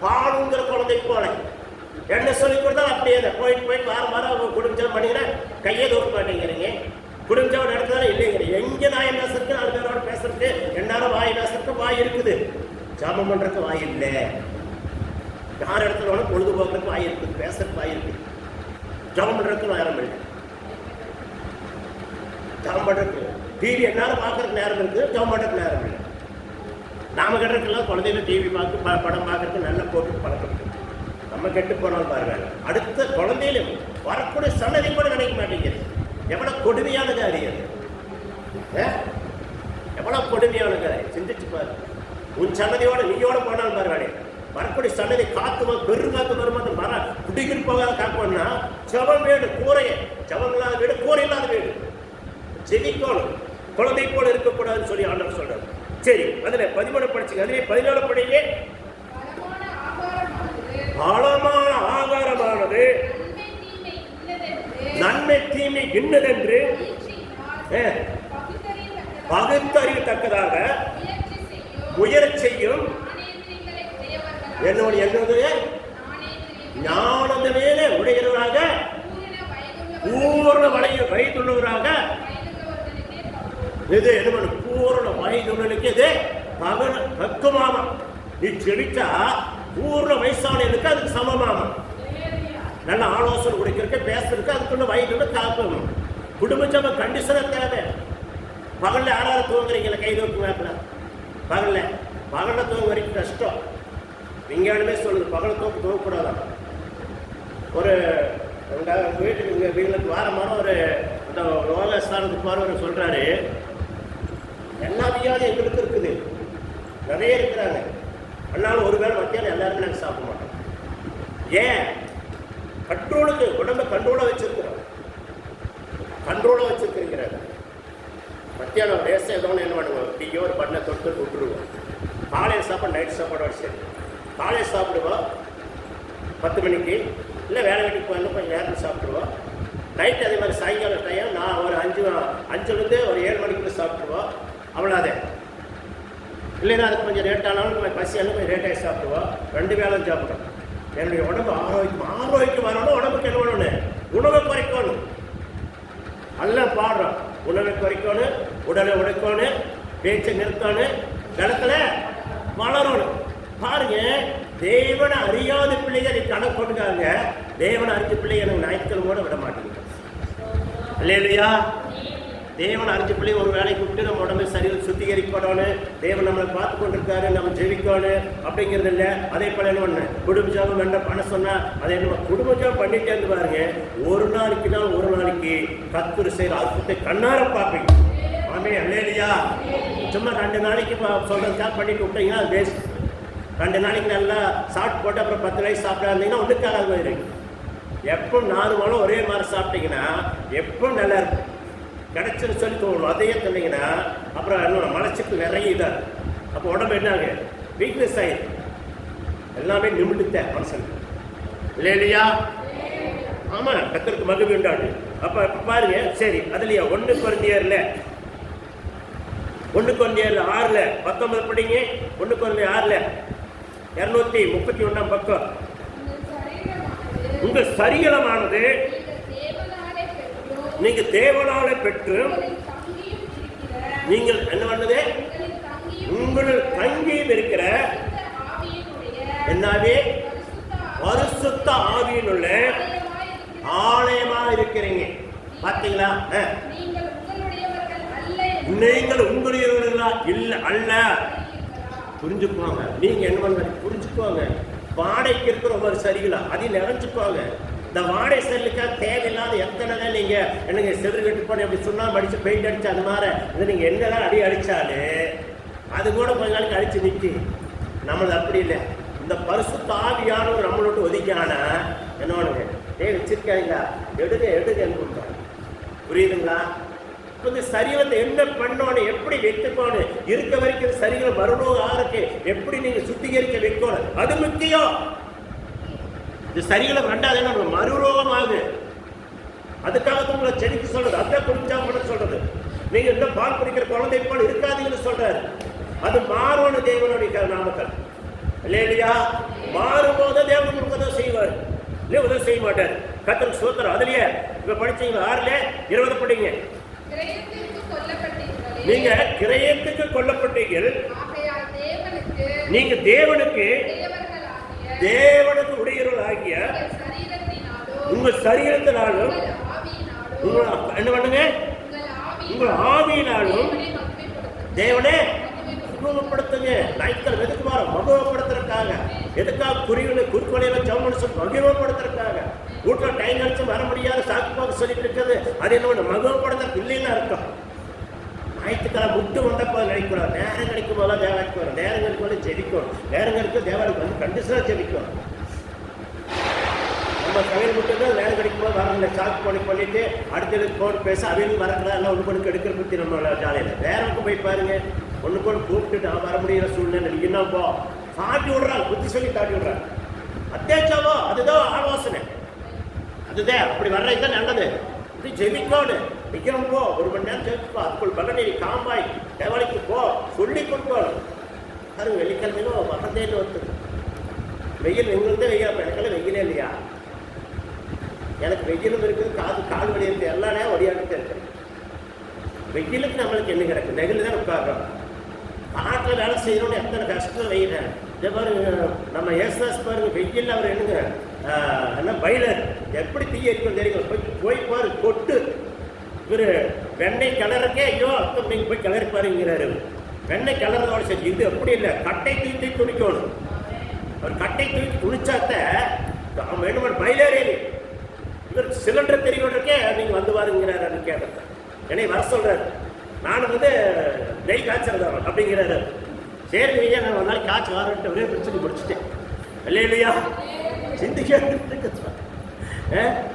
பாலுங்கிற குழந்தை போல என்ன சொல்லி கொடுத்தா அப்படியே போயிட்டு வாரம் அவங்க குடும்பம் பண்ணிக்கிறேன். கையை தோக்க மாட்டேங்கிறீங்க. குடும்பம் நடத்துறதா இல்லைங்கிறீங்க. எங்கே நான் பேசுறதுக்கு 4 பேரோட பேசுறதுக்கு என்னாலும் வாய் பேசுறதுக்கு வாய் இருக்குது. ஜாபம் பண்றதுக்கு வாய் இல்லை. யார் இடத்துல வேணும் பொழுதுபோக்குறதுக்கு வாய் இருக்குது, பேசுறதுக்கு வாய் இருக்குது. ஜாபம் பண்றதுக்கு நேரம் இல்லை. ஜாபம் பண்றதுக்கு டிவி என்னாலும் பார்க்கறதுக்கு நேரம் இருக்குது, ஜாபம் பண்றதுக்கு நேரம் இல்லை. நாம கட்டுறதுக்கெல்லாம் குழந்தைங்க டிவி பார்த்து படம் பார்க்கறதுக்கு நல்லா போட்டு பழக்கம். நம்ம கெட்டு போனாலும் பாருங்க, அடுத்த குழந்தையிலும் வரக்கூடிய சன்னதி கூட நினைக்க மாட்டேங்குது. எவ்வளவு கொடுமையான காரியம். எவ்வளவு கொடுமையானுங்க, சிந்திச்சு பாரு. உன் சன்னதியோட நீயோட போனாலும் பரவாயில்ல, வரக்கூடிய சன்னதி காத்து பெருங்காத்து வருமா, அந்த மரம் குடிக்கிட்டு போகாத காக்கணும்னா ஜபம் வீடு, கூரையை ஜபம் இல்லாத வீடு, கூரை இல்லாத வீடு. ஜெபிக்கணும், குழந்தை போல இருக்கக்கூடாதுன்னு சொல்லி ஆண்டவர் சொல்றாரு. சரி, அதுல 13 படிச்சுங்க, அதுல 14 படிங்க. பலமான ஆகாரமானது நன்மை தீமை இன்னதென்று பகுத்தறியத்தக்கதாக முயற்சி செய்யும். என்னுடைய ஞானத்திலே உடையவராக, பூர்ண வயதுள்ளவராக, இது என்ன பூர்ண வயதுள்ளவனுக்கு இது பக்குவமாமா. நீ செவிச்சா பூர்ண வயசானதுக்கு அதுக்கு சமமாமா. நல்ல ஆலோசனை கொடுக்கிறதுக்கு பேசுறதுக்கு அதுக்குள்ள வயதுள்ள காக்கணும். குடும்ப சபை கண்டிஷனா தேவை. பகல்ல யாராவது தூங்குறீங்களா? கை தூக்கு வேப்பில. பகல்ல தூங்க வரைக்கும் கஷ்டம். விஞ்ஞானமே சொல்லுது பகல் தூங்கக்கூடாதான். ஒரு வீட்டுக்கு இங்கே வீட்டுக்கு வாரமான ஒரு அந்த ரோகஸ்தானத்துக்கு போறவர் சொல்றாரு, எல்லா வியாதியும் எங்களுக்கு இருக்குது, நிறைய இருக்கிறாங்க. அதனால ஒரு வேளை மத்தியானம் எல்லாருமே நாங்கள் சாப்பிட மாட்டோம். ஏன்? கண்ட்ரோலுக்கு, உடம்பை கண்ட்ரோலாக வச்சிருக்கிறோம், கண்ட்ரோலாக வச்சிருக்கிறாங்க. மத்தியானம் ரேசம் ஏதோ என்ன பண்ணுவோம், டீயோ ஒரு பண்ணை தொட்டு விட்டுருவோம். காலையில் சாப்பாடு நைட் சாப்பாடு சரி, காலையில் சாப்பிடுவோம் 10 மணிக்கு, இல்லை வேலை வீட்டுக்கு போயிடணும் கொஞ்சம் நேரத்தில் சாப்பிடுவோம். நைட்டு அதே மாதிரி சாயங்காலம் டைம் நான் ஒரு 5லேருந்து ஒரு 7 மணிக்குள்ளே சாப்பிடுவோம். அவ்வளோதே. இல்லைன்னா அதுக்கு கொஞ்சம் லேட்டானாலும் பசியாலும் கொஞ்சம் லேட்டாகி சாப்பிடுவோம். 2 வேலையும் சாப்பிடுவோம். என்னுடைய உடம்பு ஆரோக்கியம் வரணும். உடம்புக்கு என்ன பண்ணணும்? உணவை குறைக்கணும். எல்லாம் பாடுறோம், உணவை குறைக்கணும், உடலை உடைக்கணும், பேச்சை நிறுத்தணும், இடத்துல வளரணும். பாருங்க, தேவனை அறியாத பிள்ளைகள் கணக்கு கொடுக்காங்க. தேவனை அறிஞ்ச பிள்ளைங்க எனக்கு ஞாயிற்றுக்கிழமை கூட விட மாட்டேங்குது. இல்லையா? தேவனை அறிஞ்ச பிள்ளைங்க ஒரு வேலைக்கு விட்டு நம்ம உடம்பு சரியாக சுத்திகரிக்கப்படணும். தேவன் நம்மளை பார்த்து கொண்டிருக்காரு, நம்ம ஜெபிக்கணும் அப்படிங்கிறது இல்லை. அதே போல என்ன பண்ண குடும்ப ஜாபம் வேண்டாம் பண்ண சொன்னா அதை நம்ம குடும்ப ஜாபம் பண்ணிட்டே இருந்து பாருங்க. ஒரு நாளைக்கு கர்த்தர் செய்கிற அற்புதத்தை கண்ணார பார்ப்பீங்க. ஆமே, இல்லையா? சும்மா 2 நாளைக்கு சொல்றதுக்காக பண்ணிட்டு விட்டீங்கன்னா அது வேஸ்ட். 2 நாளைக்கு நல்லா சாப்பிட்டு போட்டு அப்புறம் 10 நாளைக்கு சாப்பிட்டா இருந்தீங்கன்னா ஒன்றுக்காக போயிருக்கு. எப்போ 4 வாரம் ஒரே மாதிரி சாப்பிட்டீங்கன்னா எப்போ நல்லா இருக்கும், கிடைச்சுன்னு சொல்லி தோணும். அதையே சொன்னீங்கன்னா அப்புறம் இன்னும் மனசுக்கு நிறைய இதாக, அப்போ உடம்பு என்னாங்க வீக்னஸ் ஆயிடுது, எல்லாமே நிமிடுத்த மனுஷனுக்கு. இல்லையா? ஆமாம், கர்த்தருக்கு மகிமை உண்டாடு. அப்போ பாருங்க. சரி, அதுலையா 1 கொரிந்தியர்ல 6ல் 19 படிங்க. 1 கொரிந்தியர் 6ல் 231 பக்கம். உங்கள் சரீரமானது நீங்க தேவனால பெற்று நீங்கள் என்ன பண்ணது? உங்கள் தங்கியும் இருக்கிற என்னாவே பரிசுத்த ஆவியினுள்ள ஆலயமா இருக்கிறீங்க. பாத்தீங்களா? நீங்கள் உங்களுடையவர்களா இல்ல அல்ல. புரிஞ்சுக்குவாங்க. நீங்க என்ன பண்ண புரிஞ்சுக்குவாங்க. வாடகைக்கு இருக்கிற ஒரு சரிகளா அதையும் நினைச்சுக்குவாங்க. இந்த வாடகை செல்லுக்காக தேவையில்லாத எத்தனை நீங்க என்னங்க செவ்வறு கட்டு போன அப்படி சுண்ணாம்பு அடிச்சு பெயிண்ட் அடிச்சு அது மாதிரி இது நீங்க என்னதான் அடி அடிச்சாலே அது கூட கொஞ்ச நாளைக்கு அடிச்சு நிற்கி. நம்மளது அப்படி இல்லை. இந்த பரிசுத்த ஆவியானவர் நம்மளோட ஒதுக்கியானா என்ன பண்ணுங்க, வச்சிருக்காங்களா எடுங்கன்னு கொடுத்தாங்க. புரியுதுங்களா? இப்போ இந்த சரீரத்தை என்ன பண்ணணும், எப்படி வைத்துக்கணும், இருக்க வரைக்கும் சரீரம் மறுநோக ஆறுக்கு எப்படி நீங்க சுத்திகரிக்க வைக்கணும், அது முக்கியம். இந்த சரீரம் 2வது என்ன மறுரோகமாகு. அதுக்காக உங்களை செடிக்கு சொல்றது, அதான் குடிச்சா பண்ண சொல்றது. நீங்க இந்த பால் குடிக்கிற குழந்தை போல இருக்காதீங்கன்னு சொல்றாரு. அது மாறும் தேவனுடைய நாமக்கல். இல்லையா? மாறும்போது தேவன் உங்களுக்கு உதவி செய்வார், இல்லையா? உதவி செய்ய மாட்டார். கர்த்தருக்கு ஸ்தோத்திரம். அதுலயே இப்ப படிச்சீங்க 6ல் 20 படிங்க. நீங்க கிரயத்துக்கு கொல்லப்பட்டீர்கள், நீங்க தேவனுக்கு உடையவர்கள் ஆகிய உங்கள் சரீரத்தினாலும் என்ன பண்ணுங்க, உங்கள் ஆவியினாலும் தேவனே மகிமைப்படுத்துங்க. நாய்க்கள் எதுக்கு வர மகிமைப்படுத்துறதுக்காக, எதுக்காக குறுக்கொலையில ஜவுமனுஷன் மகிமைப்படுத்துறதுக்காக. வீட்டில் டைம் கழிச்சு வர முடியாத சாக்கு பாக்கு சொல்லிட்டு இருக்கிறது அது என்ன மகிமைப்படுத்த இல்லைன்னு அர்த்தம். ஞாயிற்றுக்கிழமை முட்டு வந்தப்போ நினைக்கூடாது. நேரம் கிடைக்கும் போதெல்லாம் தேவாலயத்துக்கு வரும், நேரம் கிடைக்கும் போது ஜெபிக்கணும், நேரம் கிடைக்கும் தேவாலயத்துக்கு வந்து கண்டிஷனாக ஜெபிக்கணும். நம்ம சமையல் முட்டுதான் நேரம் கிடைக்கும் போது வரல சாக்கு பண்ணிட்டு அடுத்தது போட்டு பேச அவங்க வரக்கூடாது, எல்லாம் ஒன்று பொண்ணுக்கு எடுக்கிற பற்றி நம்ம ஜாலியில் வேறவுக்கு போய் பாருங்க. ஒன்று கொண்டு கூப்பிட்டு நான் வர முடியிற சூழ்நிலை என்ன போ காட்டி விடுறாங்க, புத்தி சொல்லி காட்டி விடுறாங்க. அத்தியாச்சாவோ அதுதான் ஆலோசனை, அதுதான் அப்படி வர்றதுதான் நல்லது. இப்படி ஜெபிக்கணும், நிற்கிறோம் போ 1 மணி நேரம் ஜெபிப்போ, அதுக்குள் பகடி காம்பாய் தேவாலைக்கு போ சொல்லி கொடுக்கணும். அது வெள்ளிக்கிழமையிலும் வசந்தேன்னு ஒருத்தர் வெயில் எங்களுக்கு வெயில், அப்போ எனக்கெல்லாம் வெயிலே இல்லையா? எனக்கு வெயிலும் இருக்குது, கால் வலி இருக்குது, எல்லா நேரம் ஒடியாக்கிட்டே இருக்கு. வெயிலுக்கு நம்மளுக்கு என்ன கிடக்கு? நெகில் தான் உட்காடுறோம். காட்டில் வேலை செய்யணும்னு எத்தனை கஷ்டம் வெயிறேன். இதே மாதிரி நம்ம ஏசுதாஸ் பாருங்க, வெயில் அவர் என்னங்க என்ன பைலர் எப்படி தீய இருக்கும் தெரியும். போய் பாரு கொட்டு இவர் வெண்ணெய் கிளறக்கே ஐயோ அர்த்தம் நீங்கள் போய் கிளறி பாருங்கிறாரு. வெண்ணெய் கிளறதோட சரி, இது எப்படி இல்லை, கட்டை தூக்கி துணிக்கணும். அவர் கட்டை தூக்கி துணிச்சாத்த வேணுமான் பைலரே இவர் சிலிண்டர் தெரிவிக்கே நீங்கள் வந்து பாருங்கிறாரு. அது கேட்டேன் என்னை வர சொல்கிறாரு. நான் வந்து நெய் காய்ச்சல் அப்படிங்கிறாரு. சரி ஐயா நான் ஒரு நாள் காய்ச்சி வரட்டு ஒரே பிரச்சனை முடிச்சுட்டேன் இல்லையா சிந்திக்க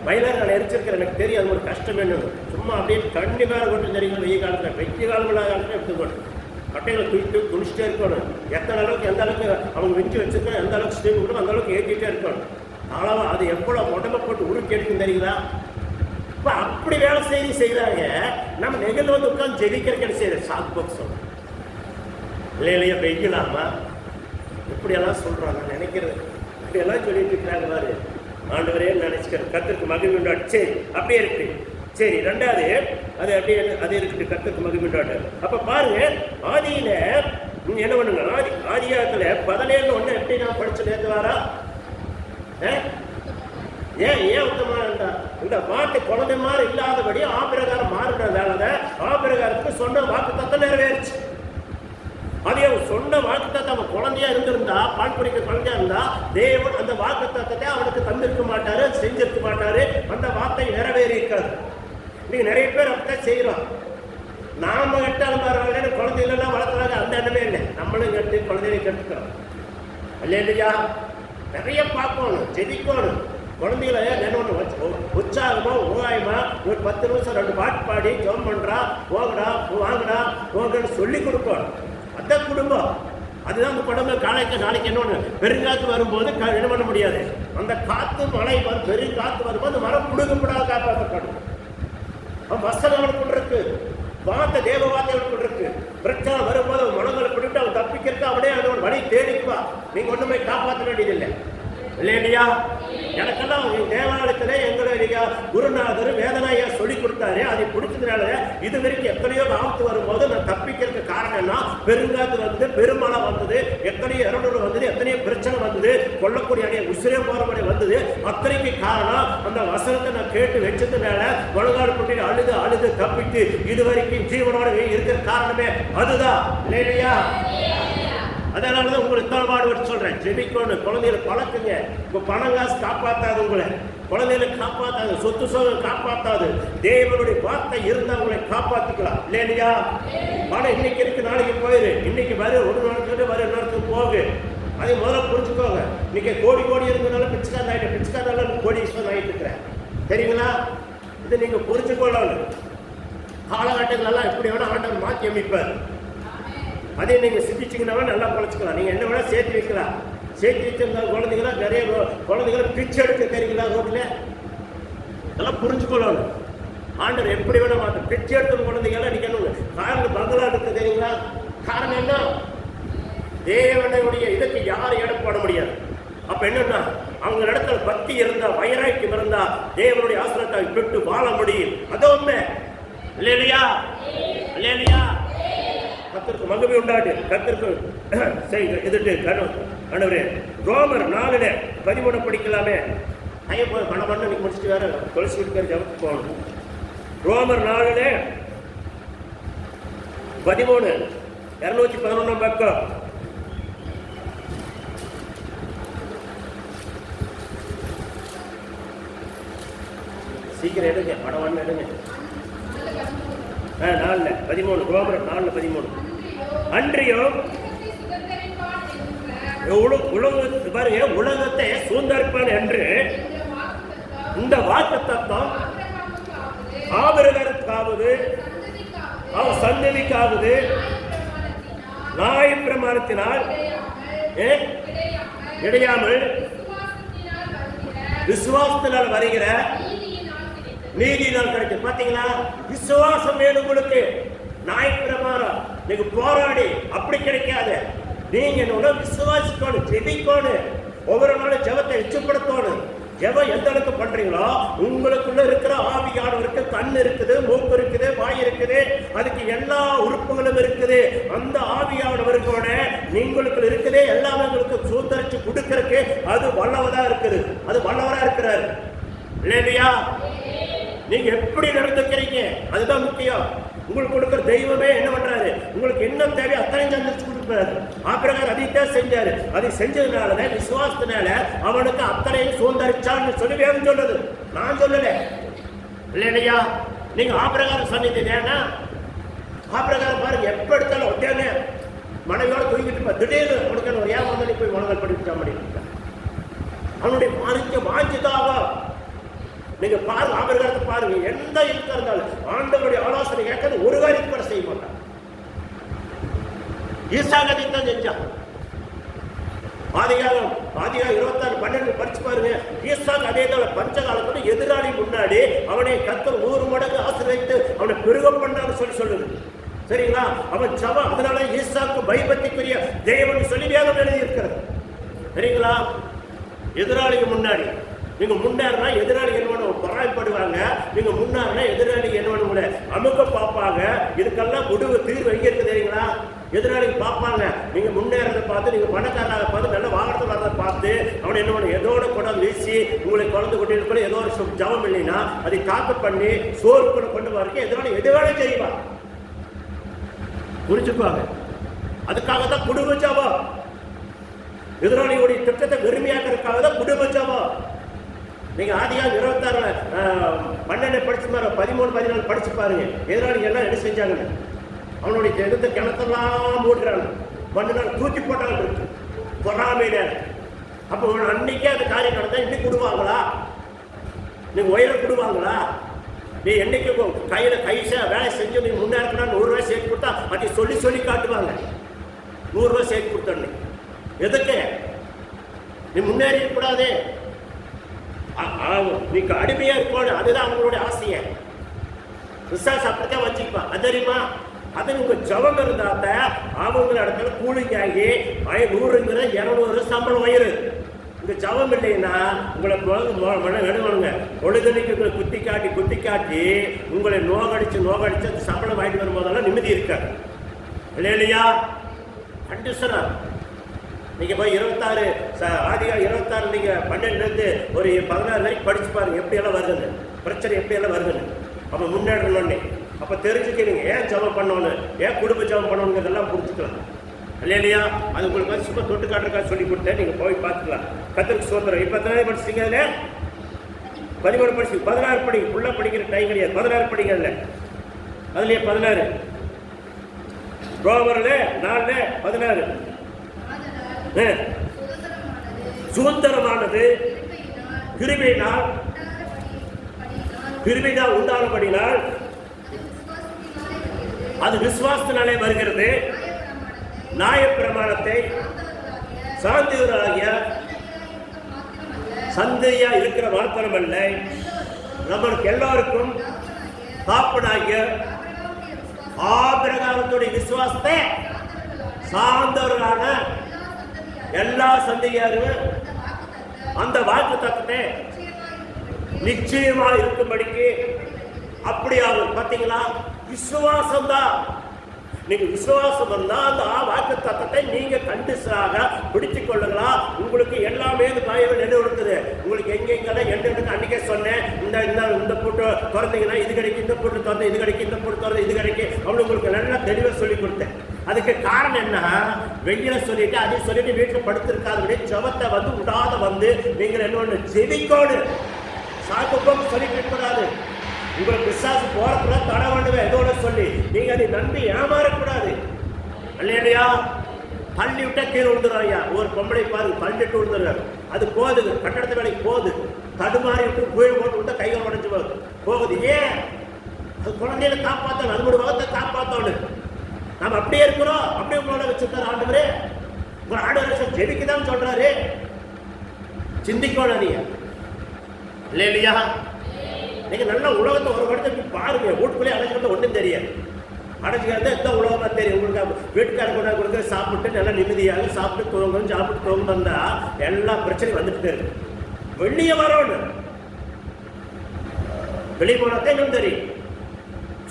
பயிலாக நான் எரிச்சிருக்கிறேன். எனக்கு தெரியும் அது ஒரு கஷ்டம் என்ன. சும்மா அப்படியே கண்ணி மேலே கொண்டு தெரியும். வெய்ய காலத்தில் வெய்ய காலத்தில் எடுத்துக்கணும். கட்டைகளை தூக்கி துணிச்சிட்டே இருக்கணும். எத்தனை அளவுக்கு எந்த அளவுக்கு அவங்க வெஞ்சு வச்சுருக்கோம், எந்த அளவுக்கு ஸ்டீம் கொடுக்கணும் அந்த அளவுக்கு ஏற்றிட்டே இருக்கணும். அளவு அது எவ்வளோ உடம்பை போட்டு உருக்கி எடுக்கும் தெரியுங்களா? இப்போ அப்படி வேலை செய்கிறாங்க. நம்ம நெகில் வந்து உட்காந்து ஜெயிக்கிறக்கு செய்கிற சாக் பாக்ஸ் சொல்கிறோம் இல்லையா? வெயிலாமா இப்படியெல்லாம் சொல்கிறாங்க நினைக்கிறது. இப்படியெல்லாம் சொல்லிட்டு இருக்கிறாங்க பாரு. ஆண்டவரே நினைச்சுக்கிறேன் கர்த்தருக்கு மகிமை உண்டாட்டு. சரி அப்படியே இருக்கு. சரி ரெண்டாவது அது அப்படியே அது இருக்குது கர்த்தருக்கு மகிமை உண்டாட்டு. அப்போ பாருங்க ஆதியில என்ன பண்ணுங்க, ஆதியாகத்தில் 17:1 எப்படி நான் படிச்சு நேற்று வாரா? ஏன் உத்தமனா இந்த வார்த்தை குழந்தை மாதிரி இல்லாதபடி ஆபிரகாரம் மாறினதால ஆபிரகாரத்துக்கு சொன்ன வாக்கு தத்தம் நிறைவேறுச்சு. அதே சொன்ன வாக்கு தத்தை அவன் குழந்தையா இருந்திருந்தா, பால் குடிக்க குழந்தையா இருந்தா தேவன் அந்த வாக்கு தத்தத்தை அவனுக்கு தந்திருக்க மாட்டாரு, செஞ்சிருக்க மாட்டாரு. அந்த வார்த்தை நிறைவேறி இருக்காது. நீங்க நிறைய பேர் அப்படித்தான் செய்யறோம். நாம கட்டாலும் பரவாயில்ல, குழந்தைகளெல்லாம் வளர்க்குறாங்க, அந்த எண்ணமே இல்லை. நம்மளும் கட்டு குழந்தைகளை கட்டுக்கிறோம் இல்லையா? நிறைய பார்க்கணும், ஜெபிக்கணும். குழந்தைகளை என்ன உற்சாகமா ஓகாயமா ஒரு 10 நிமிஷம் 2 பாட்டு பாடி ஜெபம் பண்றா, போகடா வாங்கடா போகன்னு சொல்லி கொடுக்கணும். அதான் குடும்பம். அதுதான் அந்த குடும்பம். நாளைக்கு என்ன பெருங்காத்து வரும்போது என்ன பண்ண முடியாது. அந்த காத்து மழை பெருங்காத்து வரும்போது அந்த மரம் புடுங்கப்படாத காப்பாற்றப்படும். வசனம் அவனுக்கு இருக்கு, வார்த்தை தேவ வார்த்தை அவனுக்கு இருக்கு. பிரச்சனை வரும்போது அவன் மனங்களை பிடிட்டு அவன் தப்பிக்கிறதுக்கு அவனே அவன் வழி தேடிக்குவா. நீங்க ஒண்ணுமே காப்பாற்ற வேண்டியதில்லை இல்லையா? எனக்கெல்லாம் தேவாலயத்திலே எங்களுடைய குருநாதர் வேதனையா சொல்லி கொடுத்தாரு. அதை பிடிச்சதுனால இது வரைக்கும் எத்தனையோ ஆபத்து வரும்போது நான் தப்பிக்கிறதுக்கு காரணம் என்ன? பெருங்காத்து வந்து பெருமழை வந்தது, எத்தனையோ இரண்டு வந்தது, எத்தனையோ பிரச்சனை வந்தது, கொல்லக்கூடிய அடைய உசிரே போறபடி வந்தது. அத்தனைக்கு காரணம் அந்த வசனத்தை நான் கேட்டு வச்சதுனால முழங்காடு போட்டு அழுது அழுது தப்பிட்டு இது வரைக்கும் ஜீவனோட இருக்கிற காரணமே அதுதான் இல்லையா? அதனாலதான் உங்களுக்கு தளபாடு வச்சு சொல்றேன், ஜெபிக்கணும். குழந்தைகளை பழக்குங்க. இப்போ பணம் காசு காப்பாத்தாது, உங்களை குழந்தைகளை காப்பாத்தாது, சொத்து சோகம் காப்பாத்தாது. தேவனுடைய வார்த்தை இருந்தா உங்களை காப்பாத்திக்கலாம் இல்லையா? பணம் இன்னைக்கு இருக்கு, நாளைக்கு போயிரு. இன்னைக்கு வரு, ஒரு நாளைக்கு வரு, இன்னொருக்கு போகு. அதை முதல்ல புரிஞ்சுக்கோங்க. இன்னைக்கு கோடி இருந்தனால பிச்சைக்காரன் ஆகிட்டு, பிச்சைக்காரனால கோடீஸ்வரன் ஆகிட்டு இருக்கிறேன் தெரியுங்களா? இதை நீங்க புரிஞ்சுக்கொள்ளணும். காலகட்டங்களெல்லாம் எப்படி வேணா ஆண்டவர் மாற்றி அமைப்பார். அதே நீங்கள் சிந்திச்சிங்கன்னா நல்லா பொழைச்சிக்கலாம். நீங்கள் என்ன வேணால் சேர்த்து வைக்கலாம். சேர்த்து வச்சிருந்தா குழந்தைங்களா நிறைய குழந்தைங்கள பிச்சை எடுக்க தெரியுங்களா? ரோட்டில் இதெல்லாம் புரிஞ்சுக்கொள்ளணும். ஆண்டவர் எப்படி வேணா மாற்ற பிச்சை எடுத்த குழந்தைங்களாம் நீங்கள் என்ன காரணம் பங்களா எடுக்க தெரியுங்களா? காரணம் என்ன? தேவனுடைய இதுக்கு யாரும் இடம் போட முடியாது. அப்போ என்னன்னா அவங்க இடத்துல பக்தி இருந்தா, வைராக்கியம் இருந்தா தேவனுடைய ஆசிரியத்தை பெற்று வாழ முடியும். அது உண்மை இல்லையா? இல்லையா? கர்த்தருக்கு மகிமை உண்டாட்டு. கர்த்தருக்கு எதிர்த்து ஆண்டவரே ரோமர் 4:13 படிக்கலாமே. டைம் பணம் இன்னைக்கு முடிச்சுட்டு வேற துளசி வீட்டுக்கார ஜபத்துக்கு போகணும். ரோமர் 4:13 211 பக்கம். சீக்கிரம் எடுங்க, படம் எடுங்க. 4 13 ரோமர் 4:13. அன்றியும் பாருங்க, உலகத்தை சுதந்திரிப்பான் என்று இந்த வாக்குத்தத்தம் ஆபிரகாமுக்காவது அவர் சந்ததிக்காவது நியாயப்பிரமாணத்தினால் இடையாமல் விசுவாசத்தினால் வருகிற நீதியினால் கிடைக்கும். பாத்தீங்களா, விசுவாசம் வேணும் உங்களுக்கு. நியாயப்பிரமாணம் நீங்க போராடி அப்படி கிடைக்காது. நீங்க என்னோட விசுவாசிக்கணும், ஜெபிக்கணும். ஒவ்வொரு நாளும் ஜெபத்தை எச்சப்படுத்தணும். ஜெபம் எந்த அளவுக்கு பண்றீங்களோ உங்களுக்குள்ள இருக்கிற ஆவியானவருக்கு கண் இருக்குது, மூக்கு இருக்குது, வாய் இருக்குது, அதுக்கு எல்லா உறுப்புகளும் இருக்குது. அந்த ஆவியானவருக்கோட நீங்களுக்கு இருக்குது எல்லாமே உங்களுக்கு சுதந்திரிச்சு கொடுக்கறதுக்கு அது வல்லவரா இருக்குது. அது வல்லவரா இருக்கிறாரு இல்லையா? நீங்க எப்படி நடந்துக்கிறீங்க அதுதான் முக்கியம். உங்களுக்கு கொடுக்கிற தெய்வமே என்ன பண்றாரு, உங்களுக்கு என்ன தேவை அத்தனை சந்திச்சு கொடுக்கிறாரு. ஆபிரகாம் அதைத்தான் செஞ்சாரு. அதை செஞ்சதுனால விசுவாசத்தினால அவனுக்கு அத்தனையும் சுதந்திரிச்சான்னு சொல்லி வேணும் சொல்லுது. நான் சொல்லல இல்லையா? நீங்க ஆபிரகாரம் சொன்னீங்கன்னா ஆபிரகாரம் பாருங்க, எப்ப எடுத்தாலும் ஒட்டியாங்க மனைவியோட தூங்கிட்டு திடீர்னு உனக்கு ஒரு ஏமாந்தனி போய் மனங்கள் படிச்சா முடியும். அவனுடைய வாஞ்சிதாக நீங்க பாருங்க, ஆபிரகாரத்தை பாருங்க. எந்த இருக்க இருந்தாலும் ஆண்டவருடைய ஆலோசனை கேட்கறது ஒரு காரியத்தை கூட செய்ய மாட்டான். ஈசாகத்தை தான் செஞ்சான். ஆதிகாரம் 26:12 படிச்சு பாருங்க. ஈசாக்கு அதே தான் பஞ்சகாலத்தோட எதிராளி முன்னாடி அவனை கர்த்தர் 100 மடங்கு ஆசீர்வதித்து அவனை பெருக பண்ணான்னு சொல்லுது. சரிங்களா? அவன் ஜெபம், அதனால ஈசாக்கு பயபக்திக்குரிய தேவன் சொல்லி வேதம் எழுதி இருக்கிறது. சரிங்களா? எதிராளிக்கு முன்னாடி நீங்க முன்னேறினா எதிராளி என்ன பராயப்படுவாங்க. நீங்க முன்னாடினா எதிராளி என்ன அமுக்க பார்ப்பாங்க. இதுக்கெல்லாம் முடிவு தீர்வு எங்க இருக்கு தெரியுங்களா? எதிராளிக்கு பார்ப்பாங்க. நீங்க முன்னேறதை பார்த்து, நீங்க பணக்காரராக பார்த்து, நல்ல வாகனத்தை வரதை பார்த்து அவனை என்ன பண்ண எதோட கூட வீசி உங்களுக்கு குழந்தை கொண்டு கூட ஏதோ ஒரு ஜபம் இல்லைன்னா அதை காப்பு பண்ணி சோறு கூட கொண்டு வரக்கு எதிராளி எதுவாக செய்வாங்க. புரிஞ்சுக்குவாங்க. அதுக்காகத்தான் குடும்ப ஜபம். எதிராளியுடைய திட்டத்தை வெறுமையாக்குறதுக்காக தான் குடும்ப ஜபம். நீங்க ஆதிகாரம் 26:12 படிச்சு பாருங்க, 13-14 படிச்சு பாருங்க. எதிராளி எல்லாம் என்ன செஞ்சாங்க, அவனுடைய எடுத்த கிணத்தெல்லாம் மூடுறாங்க, மண்ணு தூக்கி போட்டாங்க பொறாமையில. அப்போ அன்னைக்கே அந்த காரியம் நடந்தா இன்னைக்கு கொடுவாங்களா? நீங்க உயர கொடுவாங்களா? நீ என்னைக்கு கையில வேலை செஞ்சு நீ முன்னேறா 100 ரூபாய் சேர்த்து கொடுத்தா அதை சொல்லி காட்டுவாங்க. 100 ரூபாய் சேர்த்து கொடுத்தோன்னு எதுக்கு நீ முன்னேறி கூடாது? நீங்க அடிமையா இருக்கணும். அதுதான் அவங்களுடைய ஆசைய. விசுவாச அப்படித்தான் வச்சுப்பான். அது தெரியுமா? அது உங்க ஜபம் இருந்தாத்த அவங்க இடத்துல கூலிங் ஆகி 100 200 சம்பளம் வயிறு. இந்த ஜபம் இல்லைன்னா உங்களை நடுவானுங்க பொழுதுனைக்கு உங்களை குத்தி காட்டி உங்களை நோகடிச்சு அந்த சம்பளம் வாங்கிட்டு வரும்போதெல்லாம் நிம்மதி இருக்காது இல்லையா? கண்டிஷனா நீங்க போய் 26 ஆதிகாரம் 26 நீங்க 12 ஒரு 16 வரைக்கும் படிச்சு பாருங்க எப்படி எல்லாம் வருதுன்னு, பிரச்சனை எப்படி எல்லாம் வருதுன்னு. அப்ப முன்னேறணும்னு அப்ப தெரிஞ்சுக்கிறீங்க ஏன் ஜபம் பண்ணணும், ஏன் குடும்ப ஜபம் பண்ணணுங்கிறதெல்லாம் புரிஞ்சுக்கலாம் இல்லையா? அது உங்களுக்கு சும்மா தொட்டு காட்டுறக்கா சொல்லி கொடுத்தேன். நீங்க போய் பார்த்துக்கலாம். கத்தருக்கு சோதரம். இப்ப எத்தனை படிச்சிங்க? 13 படிச்சு 16 படி உள்ள படிக்கிற டைம் கிடையாது. 16 படிக்கல. அதுலயே 16 ரோமர்ல 4:16 சுதந்திரமானது கிருபையினால் உண்டானபடினால் அது விசுவாசத்தினாலே வருகிறது. நியாயப்பிரமாணத்தை சார்ந்தவராகிய சந்தையா இருக்கிற மாத்திரம் அல்ல, நம்மளுக்கு எல்லாருக்கும் காப்பனாகிய ஆபிரகாமுடைய விசுவாசத்தை சார்ந்தவர்களான எல்லா சந்தையாரும் அந்த வாக்கு தத்தத்தை நிச்சயமா இருக்கும்படிக்கு அப்படியாகும். பாத்தீங்களா? விசுவாசம் தான். நீங்க விசுவாசம் இருந்தா அந்த வாக்கு தத்தத்தை நீங்க கண்டிப்பாக பிடிச்சு கொள்ளுங்களா. உங்களுக்கு எல்லாமே காயம் நினைவுறுத்துது. உங்களுக்கு எங்கெங்கெல்லாம் என்னன்னு அன்னைக்கே சொன்னேன். இந்த பூட்டு திறந்தீங்கன்னா இது கிடைக்கும், இந்த பூட்டு திறந்து இது கிடைக்கும், இந்த பூட்டு திறந்து இது கிடைக்கும். அவனு உங்களுக்கு நல்லா தெளிவாக சொல்லி கொடுத்தேன். அதுக்கு காரணம் என்ன? வெயில சொல்லிட்டு அதை சொல்லிட்டு வீட்டில் படுத்திருக்காத ஜபத்தை விடாத நீங்கள் என்ன ஜெபிக்கோடு சாக்குப்பம் சொல்லிட்டு கூடாது. உங்களுக்கு விசுவாசம் போறதுல தட வேண்டுமே எதோட சொல்லி நீங்க அதை நம்பி ஏமாறக்கூடாது. இல்லையா? தள்ளி விட்டா கீழே விழுந்துடும். ஒரு பொம்பளை பாருங்க, தள்ளிட்டு விழுந்துருக்காரு. அது போகுது, கட்டடத்து வேலைக்கு போகுது, தடுமாறி விட்டு கீழே போட்டு விட்டா கைகள் உடஞ்சு போகுது. ஏன்? அது குழந்தைகளை காப்பாற்றணும், அது ஒரு வகத்தை காப்பாற்றணும். நம்ம அப்படியே இருக்கிறோம். அப்படியே உங்களோட வச்சிருக்காரு ஆண்டவரே. உங்க ஆண்டவர் ஜெபிக்குதான் சொல்றாரு. சிந்திக்கணும் நீங்க. இல்லையா? நீங்க நல்ல உலகத்தை ஒரு இடத்துல பாருங்க. வீட்டுக்குள்ளே அடைஞ்சுக்கிட்ட ஒன்றும் தெரியாது. அடைஞ்சிக்கிறத எந்த உலகமா தெரியும் உங்களுக்கு? வீட்டுக்கார கூட கொடுக்க சாப்பிட்டு நல்லா நிம்மதியாக சாப்பிட்டு தூங்கணும், சாப்பிட்டு தூங்க வந்தா எல்லா பிரச்சனையும் வந்துட்டு இருக்கு. வெளியே வரணும். வெளியே போனாதான் இன்னும் தெரியும்,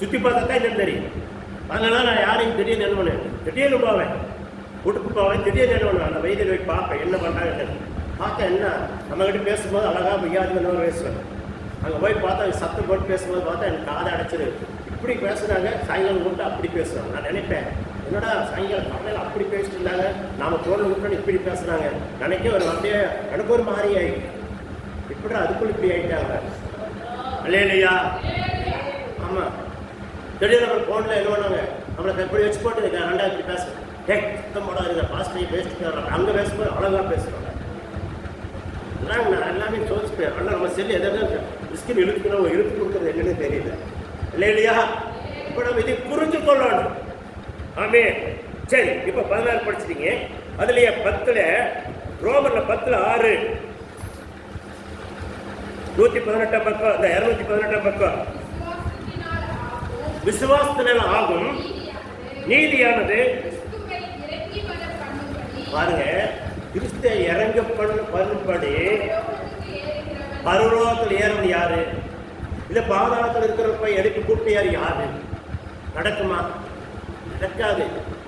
சுத்தி பார்த்தாதான் இன்னும் தெரியும். அதனால நான் யாரையும் திடீர்னு என்ன பண்ணுவேன், திடீர்னு போவேன், வீட்டுக்கு போவேன், திடீர்னு என்ன பண்ணுவேன், அந்த வயதில் போய் பார்ப்பேன் என்ன பண்ணுறாங்க. பார்க்க என்ன நம்மகிட்ட பேசும்போது அழகா பொய்யாதுன்னு பேசுவேன். அங்கே போய் பார்த்தா சத்தம் போட்டு பேசும்போது பார்த்தா எனக்கு காதை அடைச்சிரு. இப்படி பேசுனாங்க, சாயங்காலம் கூப்பிட்டு அப்படி பேசுவாங்க. நான் நினைப்பேன், என்னடா சாயங்காலம் காலையில் அப்படி பேசிட்டு இருந்தாங்க, நாம தோல் கூப்பிட்டு இப்படி பேசுனாங்க. நினைக்க ஒரு அப்படியே எனக்கு ஒரு மாதிரி ஆயிடுச்சு. இப்படி அதுக்குள்ள இப்படி ஆயிட்டாங்க. இல்லையா? ஆமா. திடீர்னு நம்ம ஃபோனில் என்ன பண்ணுவாங்க, நம்மளை இப்படி வச்சு போட்டு ரெண்டாவது இப்படி பேசுவேன். சுத்தம் போட இருக்க பாஸ்டர் பேசிட்டு அங்கே பேசும்போது அழகாக பேசுவாங்க. நான் எல்லாமே சோதிச்சுப்பேன். ஆனால் நம்ம செல்லு எதாவது ஸ்கின் இழுத்துக்கணும், இழுத்து கொடுக்குறது என்னன்னு தெரியல. இல்லையா? இப்போ நம்ம இதை புரிஞ்சு கொள்ளணும். ஆமே. சரி, இப்போ 16 படிச்சிட்டீங்க. அதுலயே 10ல் ரோமர்ல 10:6 118 பக்கம், இந்த 218 பக்கம். விசுவாசத்தினால ஆகும் நீதியானது பாருங்க, கிறிஸ்து இறங்க பண்ணும்படி பரலோகத்தில் ஏறணும் யாரு? இல்ல பாதாளத்தில் இருக்கிறப்ப எழுப்பி கூப்பிட்டு யாரு? நடக்குமா? நடக்காது.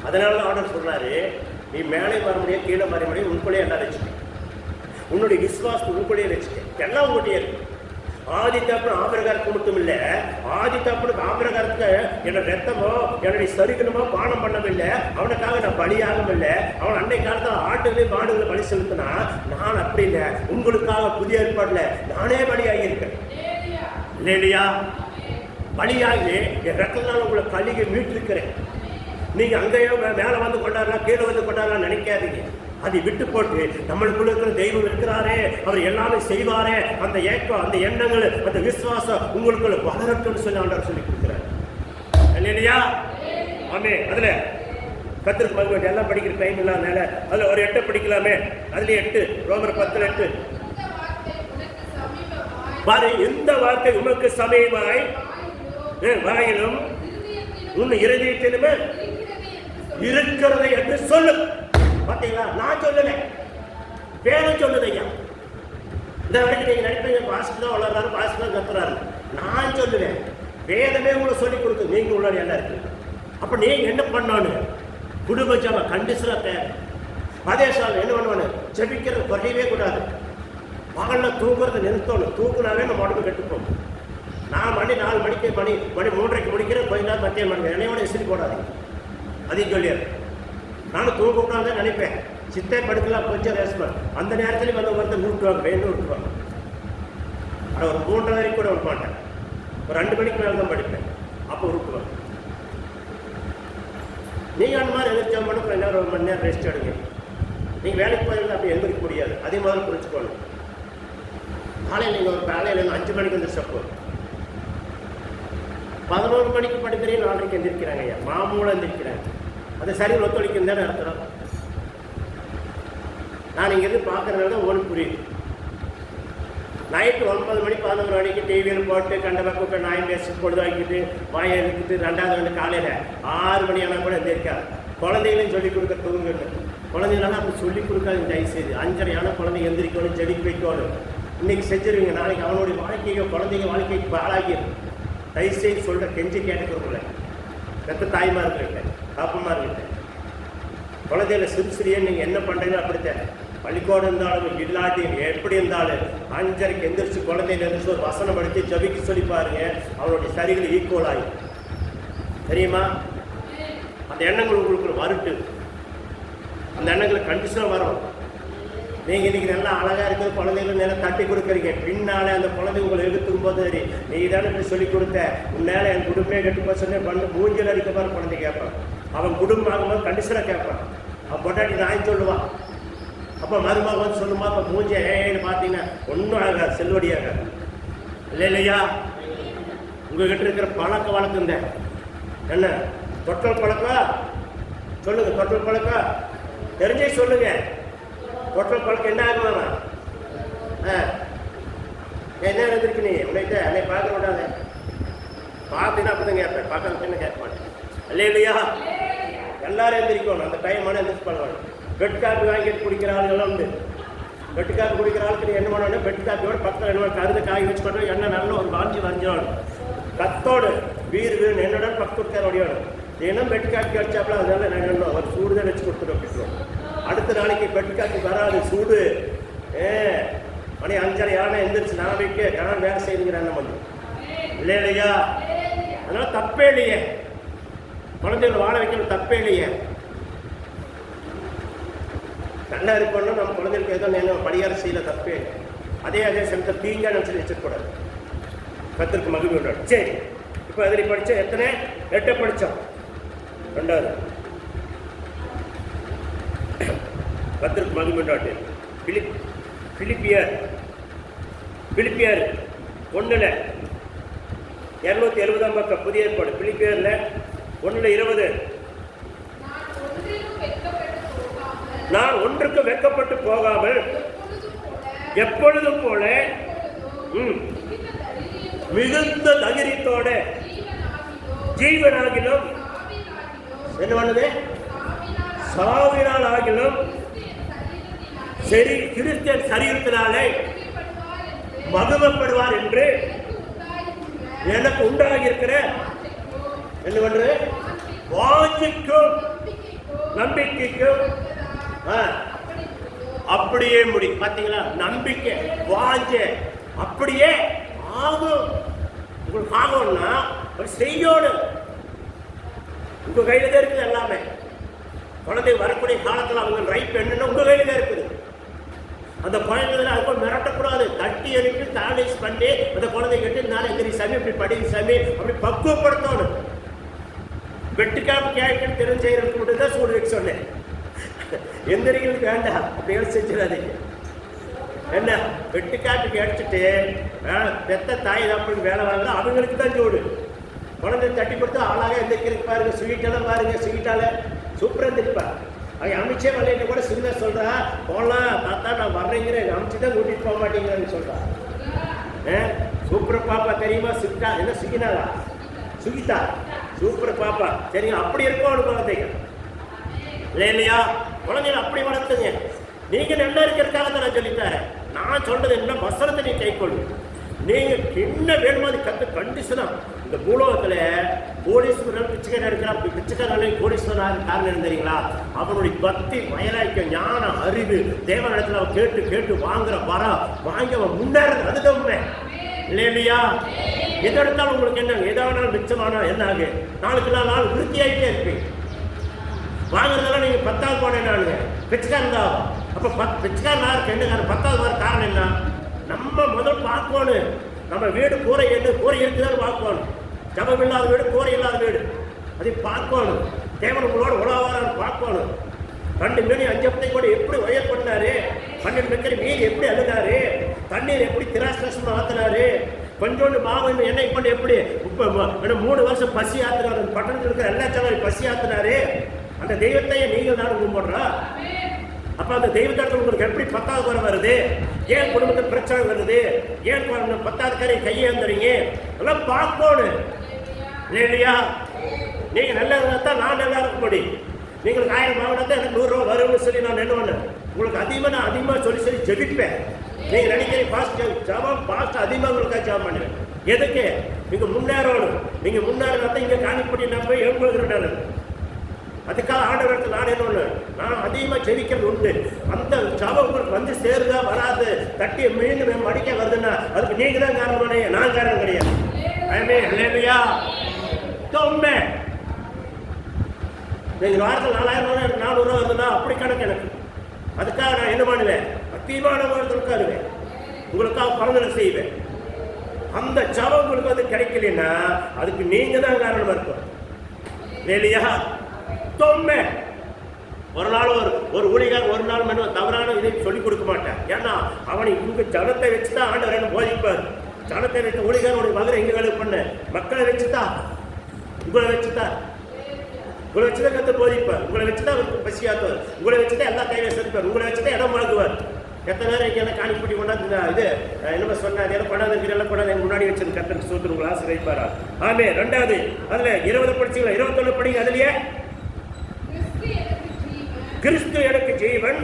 அதனால ஆர்டர் சொல்றாரு, நீ மேலே வர முடியாது, கீழே வர முடியாது, உங்களுடைய எல்லாம் வச்சுக்க. உன்னுடைய விசுவாசத்தை உங்களுடைய வச்சுக்க. எல்லாம் உங்களுடைய இருக்கு. ஆதி தகப்பன் ஆபிரகாரத்துக்கு மட்டும் இல்ல, ஆதி தகப்பனுக்கு ஆபிரகாரத்துக்கு என்னோட ரத்தமோ என்னுடைய சரீரமோ பானம் பண்ணவில்லை, அவனுக்காக நான் பலியாகவும் இல்லை. அவன் அன்னை காலத்தில் ஆட்டுகளையும் மாடுகளை பலி செலுத்தினா, நான் அப்படி இல்லை, உங்களுக்காக புதிய ஏற்பாடுல நானே பலியாகி இருக்கேன். இல்லையா? பலியாகி என் ரத்தத்தினால உங்களை கழுகி மீட்டிருக்கிறேன். நீங்க அங்கேயோ மேலே வந்து கொண்டாடலாம், கீழே வந்து கொண்டாடலாம் நினைக்காதீங்க. அதை விட்டு போட்டு நம்மளுக்குள்ள இருக்கிற தெய்வம் இருக்கிறாரே, அவர் எல்லாமே செய்வாரே, அந்த ஏக்கம், அந்த எண்ணங்கள், அந்த விசுவாசம் உங்களுக்குள்ள வளரட்டும்னு சொல்லி ஆண்டவர் சொல்லி கொடுக்குறாரு. இல்லையா? ஆமே. அதுல கத்திற்கு மகிழ்ச்சி எல்லாம் படிக்கிற டைம் இல்லாதனால அதுல ஒரு 8 படிக்கலாமே. அதுல 8 ரோமர் 10:8 பாரு. எந்த வார்த்தை உமக்கு சமயமாய் வாயிலும் உன் இருதயத்திலுமே இருக்கிறதை என்று சொல்லு. பார்த்தீங்களா? நான் சொல்லல, வேணும் சொல்லுது. ஐயா, இந்த வரைக்கும் நீங்க நினைப்பீங்க பாஸ்டர் தான் வளர்றாரு, பாஸ்டர் தான் கத்துறாரு. நான் சொல்லுவேன், வேதமே உங்களை சொல்லி கொடுத்து நீங்க உள்ள எல்லாம் இருக்கு. அப்ப நீங்க என்ன பண்ணணும்? குடும்ப ஜப கண்டிஷனா தேவை. அதே சால் என்ன பண்ணுவானு, ஜெபிக்கிறது குறையவே கூடாது. பகல்ல தூங்குறதை நிறுத்தணும். தூக்குனாவே நம்ம உடம்பு கெட்டுப்போம். நான் மணி 4 மணிக்கு மணி 3:30 முடிக்கிறேன், கொஞ்ச நேரம் மத்தியம் பண்ணுங்க. என்னையோட எசிரி போடாதீங்க. அதையும் சொல்லியாரு. நானும் தூங்க கூடாது நினைப்பேன். சித்தை படுக்கலாம், கொஞ்சம் ரேஸ்மா. அந்த நேரத்துலையும் வந்து ஒருத்தர் ஊட்டுவாங்க, வேணும் ஊட்டுவாங்க. ஆனால் ஒரு 3:30 வரைக்கும் கூட விட மாட்டேன். ஒரு 2 மணிக்கு மேலே தான் படிப்பேன். அப்போ ஊட்டுவாங்க. நீங்கள் அந்த மாதிரி எதிர்த்தா மட்டும் கொஞ்ச நேரம், 1 மணி நேரம் ரெஸ்ட் எடுங்க. நீங்கள் வேலைக்கு போயிருந்தா அப்படி எழுந்திருக்க முடியாது. அதே மாதிரி புரிச்சுக்கணும். காலையில் நீங்கள் ஒரு காலையில் 5 மணிக்கு வந்து ஸ்டெப்பு 11 மணிக்கு படுக்கிறேன், 4:30 எந்திரிக்கிறாங்க. ஐயா மாமூலம் எந்திரிக்கிறாங்க. அது சரி ஒத்துழைக்கும் தானே நடத்துகிறோம். நான் இங்கேருந்து பார்க்குறதுனால தான் உங்களுக்கு புரியுது. நைட்டு 9 மணி 11 மணிக்கு டிவியில் போட்டு கண்ட பக்கம் நாய் பேசி பொழுதாக்கிட்டு வாயை எடுத்துட்டு 2வது வந்து காலையில் 6 மணி ஆனால் கூட எந்திரிக்காது. குழந்தைகளையும் சொல்லிக் கொடுக்க தூங்குங்க. குழந்தைங்களாம் அப்படி சொல்லிக் கொடுக்காது. தயவுசெய்து 5:30 ஆனால் குழந்தை எந்திரிக்கணும், செடிக்கு வைக்கணும். இன்னைக்கு செஞ்சிருவீங்க, நாளைக்கு அவனுடைய வாழ்க்கையை குழந்தைங்க வாழ்க்கைக்கு ஆளாகிடும். தயவுசெய்து சொல்கிற கெஞ்சி கேட்டுக்கிறோம்ல, பெற்ற தாய்மார்கிட்ட காப்பமார்கிட்ட குழந்தைகளை சிறுசிறியே நீங்கள் என்ன பண்ணுறீங்க அப்படித்தான். பள்ளிக்கூடம் இருந்தாலும் இல்லாட்டி எப்படி இருந்தாலும் 5:30 எந்திரிச்சு குழந்தையில இருந்து ஒரு வசனம் படித்து ஜபிக்க சொல்லி பாருங்க, அவனுடைய சரிகள் ஈக்குவல் ஆகும். தெரியுமா? அந்த எண்ணங்கள் உங்களுக்கு வருட்டு, அந்த எண்ணங்களை கண்டிஷனாக வரும். நீங்கள் இன்னைக்கு நல்லா அழகாக இருக்கிற குழந்தைகளை நேரம் தட்டி கொடுக்குறீங்க, பின்னாலே அந்த குழந்தை உங்களை எடுத்து இருக்கும்போது நீ தானே இப்படி சொல்லி கொடுத்த, உன்னால என் குடும்பமே கெட்டு போய் சொன்னேன் பண்ணு மூஞ்சில் அடிக்க மாதிரி குழந்தை கேட்பான். அவன் குடும்பம் ஆகும்போது கண்டிஷனாக கேட்பான். அவன் பொட்டாட்டி நான் சொல்லுவான். அப்போ மருமக வந்து சொல்லுமா, அப்போ மூஞ்சி ஏன்னு பார்த்தீங்கன்னா ஒன்றும் ஆகாது, செல்வடியாகாது. இல்லையா? உங்ககிட்ட இருக்கிற பழக்க வழக்கம் தான் என்ன? தொட்டல் பழக்கம் சொல்லுங்க. தொட்டல் பழக்கம் தெரிஞ்சே சொல்லுங்க. தொட்டல் பழக்கம் என்ன ஆகுவானா? என்ன இருந்திருக்கு நீ உன்னைட்ட என்னை பார்க்க விடாத. பார்த்துன்னா அப்படி தான் கேட்பேன், பார்க்க என்ன கேட்க மாட்டேன். இல்லையா? எல்லாரும் எழுந்திரிக்கணும். அந்த டைம் ஆனால் எந்திரிச்சு பண்ணுவாங்க. பெட் காப்பி வாங்கிட்டு குடிக்கிற ஆளுகள்லாம் உண்டு. பெட்டு காப்பி குடிக்கிற ஆளுக்கு நீ என்ன பண்ணணும், பெட்டு காப்பியோட பக்கத்தில் என்ன கருது காய் வச்சு பண்ணுறோம். எண்ணெய் நல்ல ஒரு வாஞ்சி வரைஞ்சிடணும். கத்தோடு வீடு வீடு என்னோட பக்கத்து கொடுத்தாரு ஒடியோடும். தினம் பெட் காப்பி அடிச்சாப்புல அதனால நான் ஒரு சூடு தான் வச்சு கொடுத்துட்டு அப்படின்றோம். அடுத்த நாளைக்கு பெட் காப்பி வராது, சூடு. மணி 5:30 யாரும் எந்திரிச்சு நான் வைக்க யாரும் வேலை செய்யுங்கிற எண்ணம் வந்து இல்லையா? அதனால தப்பே இல்லையே, குழந்தைகள் வாழ வைக்கணும், தப்பே இல்லையே. நல்லா இருக்கணும். நம்ம குழந்தைகளுக்கு ஏதோ நேரம் படியார செய்யல, தப்பே. அதே சமயத்தில் தீங்கா நினச்சி வச்சிருக்கூடாது. கத்திற்கு மகிழ்ச்சி உண்டாடும். சரி, இப்போ அதில் படித்தோம். எத்தனை? 8 படித்தோம். 2வது கத்திற்கு மகிழ்ச்சி உண்டாட்டு. பிலிப்பியர் 1 270 பக்கம் புதிய ஏற்பாடு. பிலிப்பியர்ல 1:20 நான் ஒன்றுக்கு வெட்கப்பட்டு போகாமல் எப்பொழுதும் போல மிகுந்த தைரியத்தோட ஜீவனாகிலும் என்ன பண்ணுது, சாவினால் ஆகிலும் சரி கிறிஸ்தியன் சரீரத்தினாலே மகிமைப்படுவார் என்று எனக்கு உண்டாகியிருக்கிற என்ன பண்ற வாஞ்சிக்கும் நம்பிக்கைக்கும் அப்படியே முடியும். பார்த்தீங்களா? நம்பிக்கை வாஞ்ச அப்படியே ஆகும். உங்களுக்கு ஆகும்னா செய்யணும். உங்க கையில தான் இருக்குது எல்லாமே. குழந்தை வரக்கூடிய காலத்தில் அவங்க ரைப் என்னன்னா உங்க கையில தான் இருக்குது. அந்த குழந்தைகளை அதுக்கு மிரட்டக்கூடாது. தட்டி எழுப்பி தானேஸ் பண்ணி அந்த குழந்தை கட்டி நானே எதிரி சாமி அப்படி படி சாமி அப்படி பக்குவப்படுத்தணும். வெட்டுக்காம கேட்கணும் தெரிஞ்சு செய்யறதுக்கு மட்டும் தான் சூடு வைக்க சொன்னேன். எந்திரிகளுக்கு வேண்டாம், அப்படியே செஞ்சிடாதீங்க. என்ன வெட்டுக்காட்டுக்கு அடிச்சுட்டு பெத்த தாய் தான் வேலை வாங்க அவங்களுக்கு தான் சூடு. குழந்தை தட்டி கொடுத்தா ஆளாக எந்திரிக்கிறதுக்கு பாருங்க. ஸ்வீட்டெல்லாம் பாருங்க, ஸ்வீட்டால சூப்பராக தெரிப்பா. அவங்க அமைச்சே வரலைன்னு கூட சின்ன சொல்றா போகலாம் தாத்தா நான் வர்றேங்கிற அமைச்சு தான் கூட்டிட்டு போக மாட்டேங்கிறான்னு சொல்றா. சூப்பர் பாப்பா தெரியுமா? சித்தா என்ன சுகினாலா சுகிதா சூப்பர் பாப்பா சரிங்க. அப்படி இருக்கணும் குழந்தைங்க இல்லையா? குழந்தைங்க அப்படி வளர்த்துங்க. நீங்க நல்லா இருக்கிறதுக்காக தான் நான் சொல்லித்தரேன். நான் சொல்றது என்ன, வசனத்தை நீ கை கொள்ளு. நீங்க என்ன வேணுமோ அது கண்டிஷனா. இந்த பூலோகத்துல கோடீஸ்வரன் பிச்சைக்காரன் இருக்கிறா. பிச்சைக்காரன் கோடீஸ்வரன் காரணம் தெரியுங்களா? அவனுடைய பக்தி வயலாய்க்க ஞானம் அறிவு தேவனிடத்துல அவன் கேட்டு கேட்டு வாங்குற வரம் வாங்கி அவன் முன்னேறது. அதுதான் உண்மை இல்லையா? எது எடுத்தாலும் உங்களுக்கு என்ன ஏதாவது மிச்சமானா என்ன ஆகு? நாளுக்கு நாள் விருத்தி ஆகிட்டே இருப்பீங்க. வாங்குறதெல்லாம் நீங்க 10வது போனேன் நானுங்க பிச்சைக்காரன் தான். அப்ப பிச்சைக்காரன் என்ன 10வது வர காரணம் என்ன? நம்ம முதல் பார்க்கணும். நம்ம வீடு கூரை என்ன கூரை இருக்குதான்னு பார்க்கணும். ஜபம் இல்லாத வீடு கூரை இல்லாத வீடு அதை பார்க்கணும். தேவன் உங்களோட உலகாரம் பார்க்கணும். 2 மணி 5 கூட எப்படி உயர் பண்ணாரு, 12 மக்கள் மீன் எப்படி அழுதாரு, தண்ணீர் எப்படி திராசமா ஆத்தினாரு, கொஞ்சோண்டு மாவு எண்ணெய் பண்ணி எப்படி 3 வருஷம் பசி ஆத்தினாரு. பட்டணத்தில் இருக்கிற எல்லா சேனலும் பசி ஆத்தினாரு. அந்த தெய்வத்தையே நீங்கள் தான் கும்பிடுறா. அப்ப அந்த தெய்வத்தாட்கள் உங்களுக்கு எப்படி 10வது வர வருது? ஏன் குடும்பத்தில் பிரச்சனை வருது? ஏன் 10வது காரை கையேந்துறீங்க? எல்லாம் பார்க்கணும் இல்லையா? நீங்க நல்லா இருந்தா தான் நான் நல்லா இருக்க முடியும். நீங்கள் 1000 வாங்கினா எனக்கு 100 ரூபா வரும்னு சொல்லி நான் என்ன பண்ணேன் உங்களுக்கு அதிகமாக சொல்லி ஜெபிப்பேன். நீங்க நினைக்கிறீங்க பாஸ்ட் ஜாபம் பாஸ்ட் அதிகமாக உங்களுக்காக ஜாபம் பண்ணுவேன். எதுக்கு? நீங்க முன்னேறணும். நீங்க முன்னேறினா இங்க காணிப்படி நான் போய் எழுப்புகிறேன். அதுக்காக ஆண்டவருக்கு நான் என்ன பண்ணேன், நான் அதிகமாக ஜெபிக்கிறது உண்டு. அந்த ஜாபம் உங்களுக்கு வந்து சேருதா வராது, தட்டி மீண்டும் மடிக்க வருதுன்னா அதுக்கு நீங்க தான் காரணம், நான் காரணம் கிடையாது. உண்மை. நீங்க வாரத்தில் 4000 400 ரூபா வருதுன்னா அப்படி கணக்கு எனக்கு. அதுக்காக நான் என்ன பண்ணுவேன், அதிகமான இருக்காருவேன், உங்களுக்காக பலன்களை செய்வேன். அந்த ஜபம் உங்களுக்கு வந்து கிடைக்கலன்னா அதுக்கு நீங்க தான் காரணமா இருக்கும் இல்லையா? தொம்மை ஒரு நாள் ஒரு ஊழியர் ஒரு நாள் மணி தவறான இதை சொல்லிக் கொடுக்க மாட்டேன். ஏன்னா அவனை இங்க ஜனத்தை வச்சுதான் ஆண்டவர் போதிப்பார். ஜனத்தை வச்சு ஊழியர்களுடைய மகனை எங்க வேலை பண்ண மக்களை வச்சுதான் உங்களை வச்சுதான் கத்து போதிப்பார். உங்களை வச்சுதான் அவருக்கு பசியாக்குவார். உங்களை வச்சுதான் எல்லா கையில சேர்ப்பார். உங்களை வச்சுதான் இடம் வழங்குவார். எத்தனை நேரம் இங்கே என்ன காணிப்பட்டி கொண்டாந்து இது என்ன சொன்னார், எல்லாம் கொண்டாந்து எல்லாம் கொண்டாந்து முன்னாடி வச்சிருந்து கத்தருக்கு சோத்து உங்களை ஆசீர்வதிப்பாரா? ஆமே. ரெண்டாவது அதுல 20 படிச்சீங்களா? 21 படிங்க. அதுலயே கிறிஸ்து எனக்கு ஜீவன்,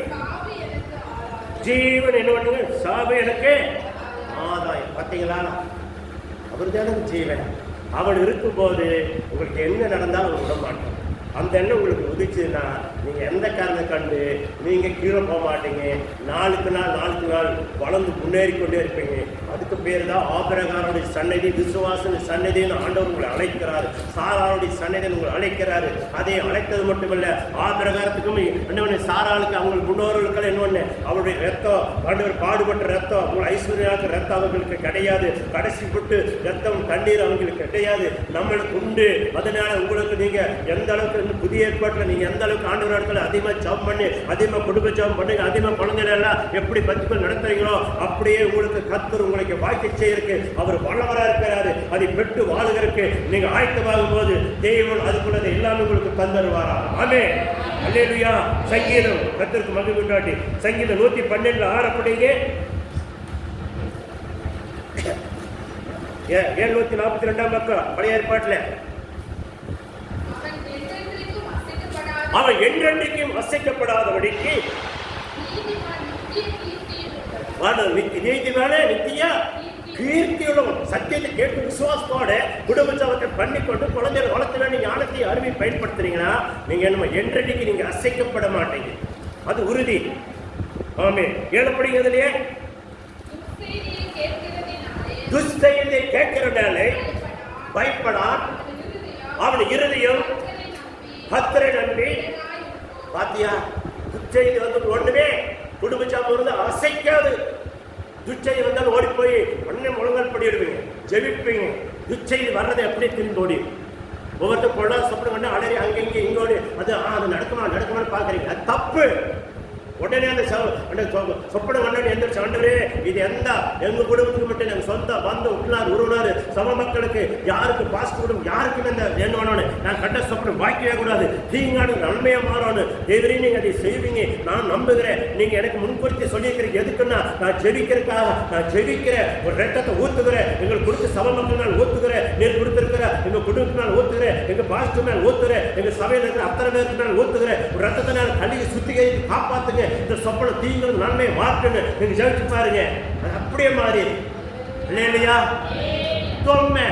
ஜீவன் என்ன பண்ணுங்க, சாவு எனக்கு ஆதாயம். பார்த்தீங்களா? அவர் தான் எனக்கு ஜீவன். அவன் இருக்கும் போது உங்களுக்கு என்ன நடந்தாலும் அவர் விட மாட்டான். அந்த எண்ணம் உங்களுக்கு உதிச்சுன்னா நீங்க எந்த காரணம் கண்டு நீங்க கீழே போக மாட்டீங்க. நாளுக்கு நாள் வளர்ந்து முன்னேறி கொண்டே இருப்பீங்க. அதுக்கு பேர் தான் ஆபிரகாமுடைய சன்னதி, விசுவாச சன்னதின்னு ஆண்டவர் உங்களை அழைக்கிறாரு. சாராளுடைய சன்னதின்னு உங்களை அழைக்கிறாரு. அதை அழைத்தது மட்டுமல்ல, ஆபிரகாரத்துக்கும் என்ன சாராளுக்கு அவங்க முன்னோர்களுக்கு என்ன அவருடைய ரத்தம், ஆண்டவர் பாடுபட்ட ரத்தம், உங்களை ஐஸ்வர்யாவுக்கு ரத்தம் அவங்களுக்கு கிடையாது. கடைசி விட்டு ரத்தம் தண்ணீர் அவங்களுக்கு கிடையாது, நம்மளுக்கு உண்டு. அதனால உங்களுக்கு நீங்க எந்த அளவுக்கு புதிய ஏற்பாட்டில் நீங்க எந்த அளவுக்கு ஆண்டவர் இடத்துல அதிகமா ஜெபம் பண்ணி, அதிகமா குடும்ப ஜெபம் பண்ணுங்க, அதிகமா குழந்தைகள் எல்லாம் எப்படி பத்துக்கள் நடத்துறீங்களோ அப்படியே உங்களுக்கு கர்த்தர் உங்களுக்கு வாக்கி செய்யறதுக்கு அவர் வல்லவரா இருக்கிறாரு. அதை பெற்று வாழுகிறதுக்கு நீங்க ஆயத்தமாகும் போது தேவன் அதுக்குள்ளதை எல்லாமே உங்களுக்கு தந்தருவாரா? ஆமென். அல்லேலூயா. சங்கீதம் கர்த்தருக்கு மகிமை உண்டாட்டி சங்கீதம் 112 ஆரப்படிங்க. 742 பக்கம் பழைய ஏற்பாட்டில். அவன் என்றென்றைக்கும் அசைக்கப்படாதபடிக்கு நீதிமான நித்திய கீர்த்தியுள்ளவன், சத்தியத்தை கேட்டு விசுவாசத்தோட குடும்பத்தை பண்ணிக்கொண்டு குழந்தைகள் வளர்த்து வேண்டிய ஞானத்தை அறிவை பயன்படுத்துறீங்கன்னா நீங்க என்ன என்றென்றைக்கு நீங்க அசைக்கப்பட மாட்டீங்க. அது உறுதி. ஆமே. ஏழப்படுகிறதுலயே துஷ்டத்தை கேட்கிறனால பயப்படா, அவன் இருதயம் கர்த்தரை நம்பி. பாத்தியா? துச்செய்தி வந்து ஒண்ணுமே குடும்பச்சாம இருந்து அசைக்காது. துச்செய்தி வந்தாலும் ஓடி போய் ஒன்னே முழங்கால் படிடுவீங்க, ஜெபிப்பீங்க. துச்செய்தி வர்றதை எப்படி திரும்பி ஓடி ஒவ்வொருத்தர் கொள்ளா சொப்பனை பண்ண அடறி அங்கே இங்கோடி அது நடக்குமான்னு பாக்குறீங்க. அது தப்பு. உடனே அந்த சொப்பனை கொண்டாடி எந்திரிச்சு, ஆண்டவரே இது எங்க குடும்பத்துக்கு மட்டும் எங்க சொந்த பந்த உட்லார் உறவினார் சம மக்களுக்கு யாருக்கு பாஸ்ட் குடும்பம் யாருக்குமே இந்த வேணும்னு நான் கண்ட சொப்பனை வாய்க்கவே கூடாது. தீங்கான நன்மையா மாறணும். தேவரே நீங்க அதை செய்வீங்க நான் நம்புகிறேன். நீங்க எனக்கு முன்குறித்து சொல்லியிருக்கிறீங்க. எதுக்குன்னா நான் ஜெபிக்கிறதுக்காக, நான் ஜெபிக்கிற ஒரு ரத்தத்தை ஊத்துகிறேன். எங்களுக்கு கொடுத்த சம மக்கள் நான் ஊத்துகிறேன். நீர் கொடுத்திருக்கிற எங்க குடும்பத்தினால் ஊத்துகிறேன், எங்க பாஸ்ட் மேல் ஊத்துகிறேன், எங்க சபையில் இருக்கிற அத்தனை பேருக்கு மேல் ஊத்துகிறேன். ஒரு ரத்தத்தை நான் கழுவி சுத்திகரித்து காப்பாத்துங்க. இந்த சொப்பனை தீங்கு நன்மை மாற்றுன்னு நீங்க ஜெபிச்சு பாருங்க. அது அப்படியே மாறி இல்லையா? தொன்மை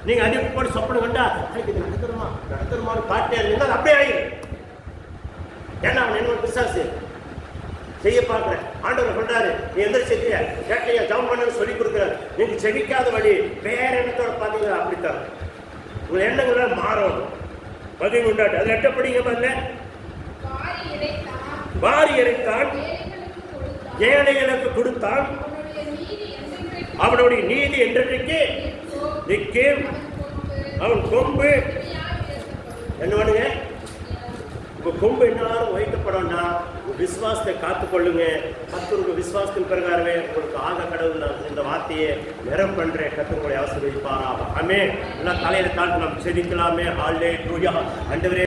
நீங்க அதிகம் போட்டு சொப்பனை கண்டா இது நடத்துருமான்னு காட்டே இருந்தால் அப்படியே ஆயிடும். ஏன்னா அவன் என்ன பிசாசு செய்ய பார்க்கிறேன். ஆண்டவர் சொல்றாரு, நீ எந்த செய்ய கேட்டையா ஜெபம் பண்ணு சொல்லி கொடுக்குறாரு. நீங்க ஜெபிக்காத வழி வேற எண்ணத்தோட பாத்தீங்கன்னா அப்படித்தான் உங்க எண்ணங்கள் மாறும். பதிவு உண்டாட்டு அது எட்டப்படிங்க பாருங்க. வாரி இறைத்தான், ஏழைகளுக்கு கொடுத்தான், அவனுடைய நீதி என்றைக்கு நிற்கும். அவன் கொம்பு என்ன பண்ணுங்க, உங்க கொம்பு எல்லாரும் வைக்கப்படணும்னா விசுவாசத்தை காத்துக்கொள்ளுங்க. கர்த்தருடைய விசுவாசத்தின் பிரகாரமே உங்களுக்கு ஆக கடவுள் இந்த வார்த்தையை நிறம் பண்றேன். கர்த்தர் உங்களை ஆசீர்வதிப்பாரா? ஆமென். எல்லாம் தலையில தாழ்த்து நாம் செபிக்கலாமே. ஹல்லேலூயா. ஆண்டவரே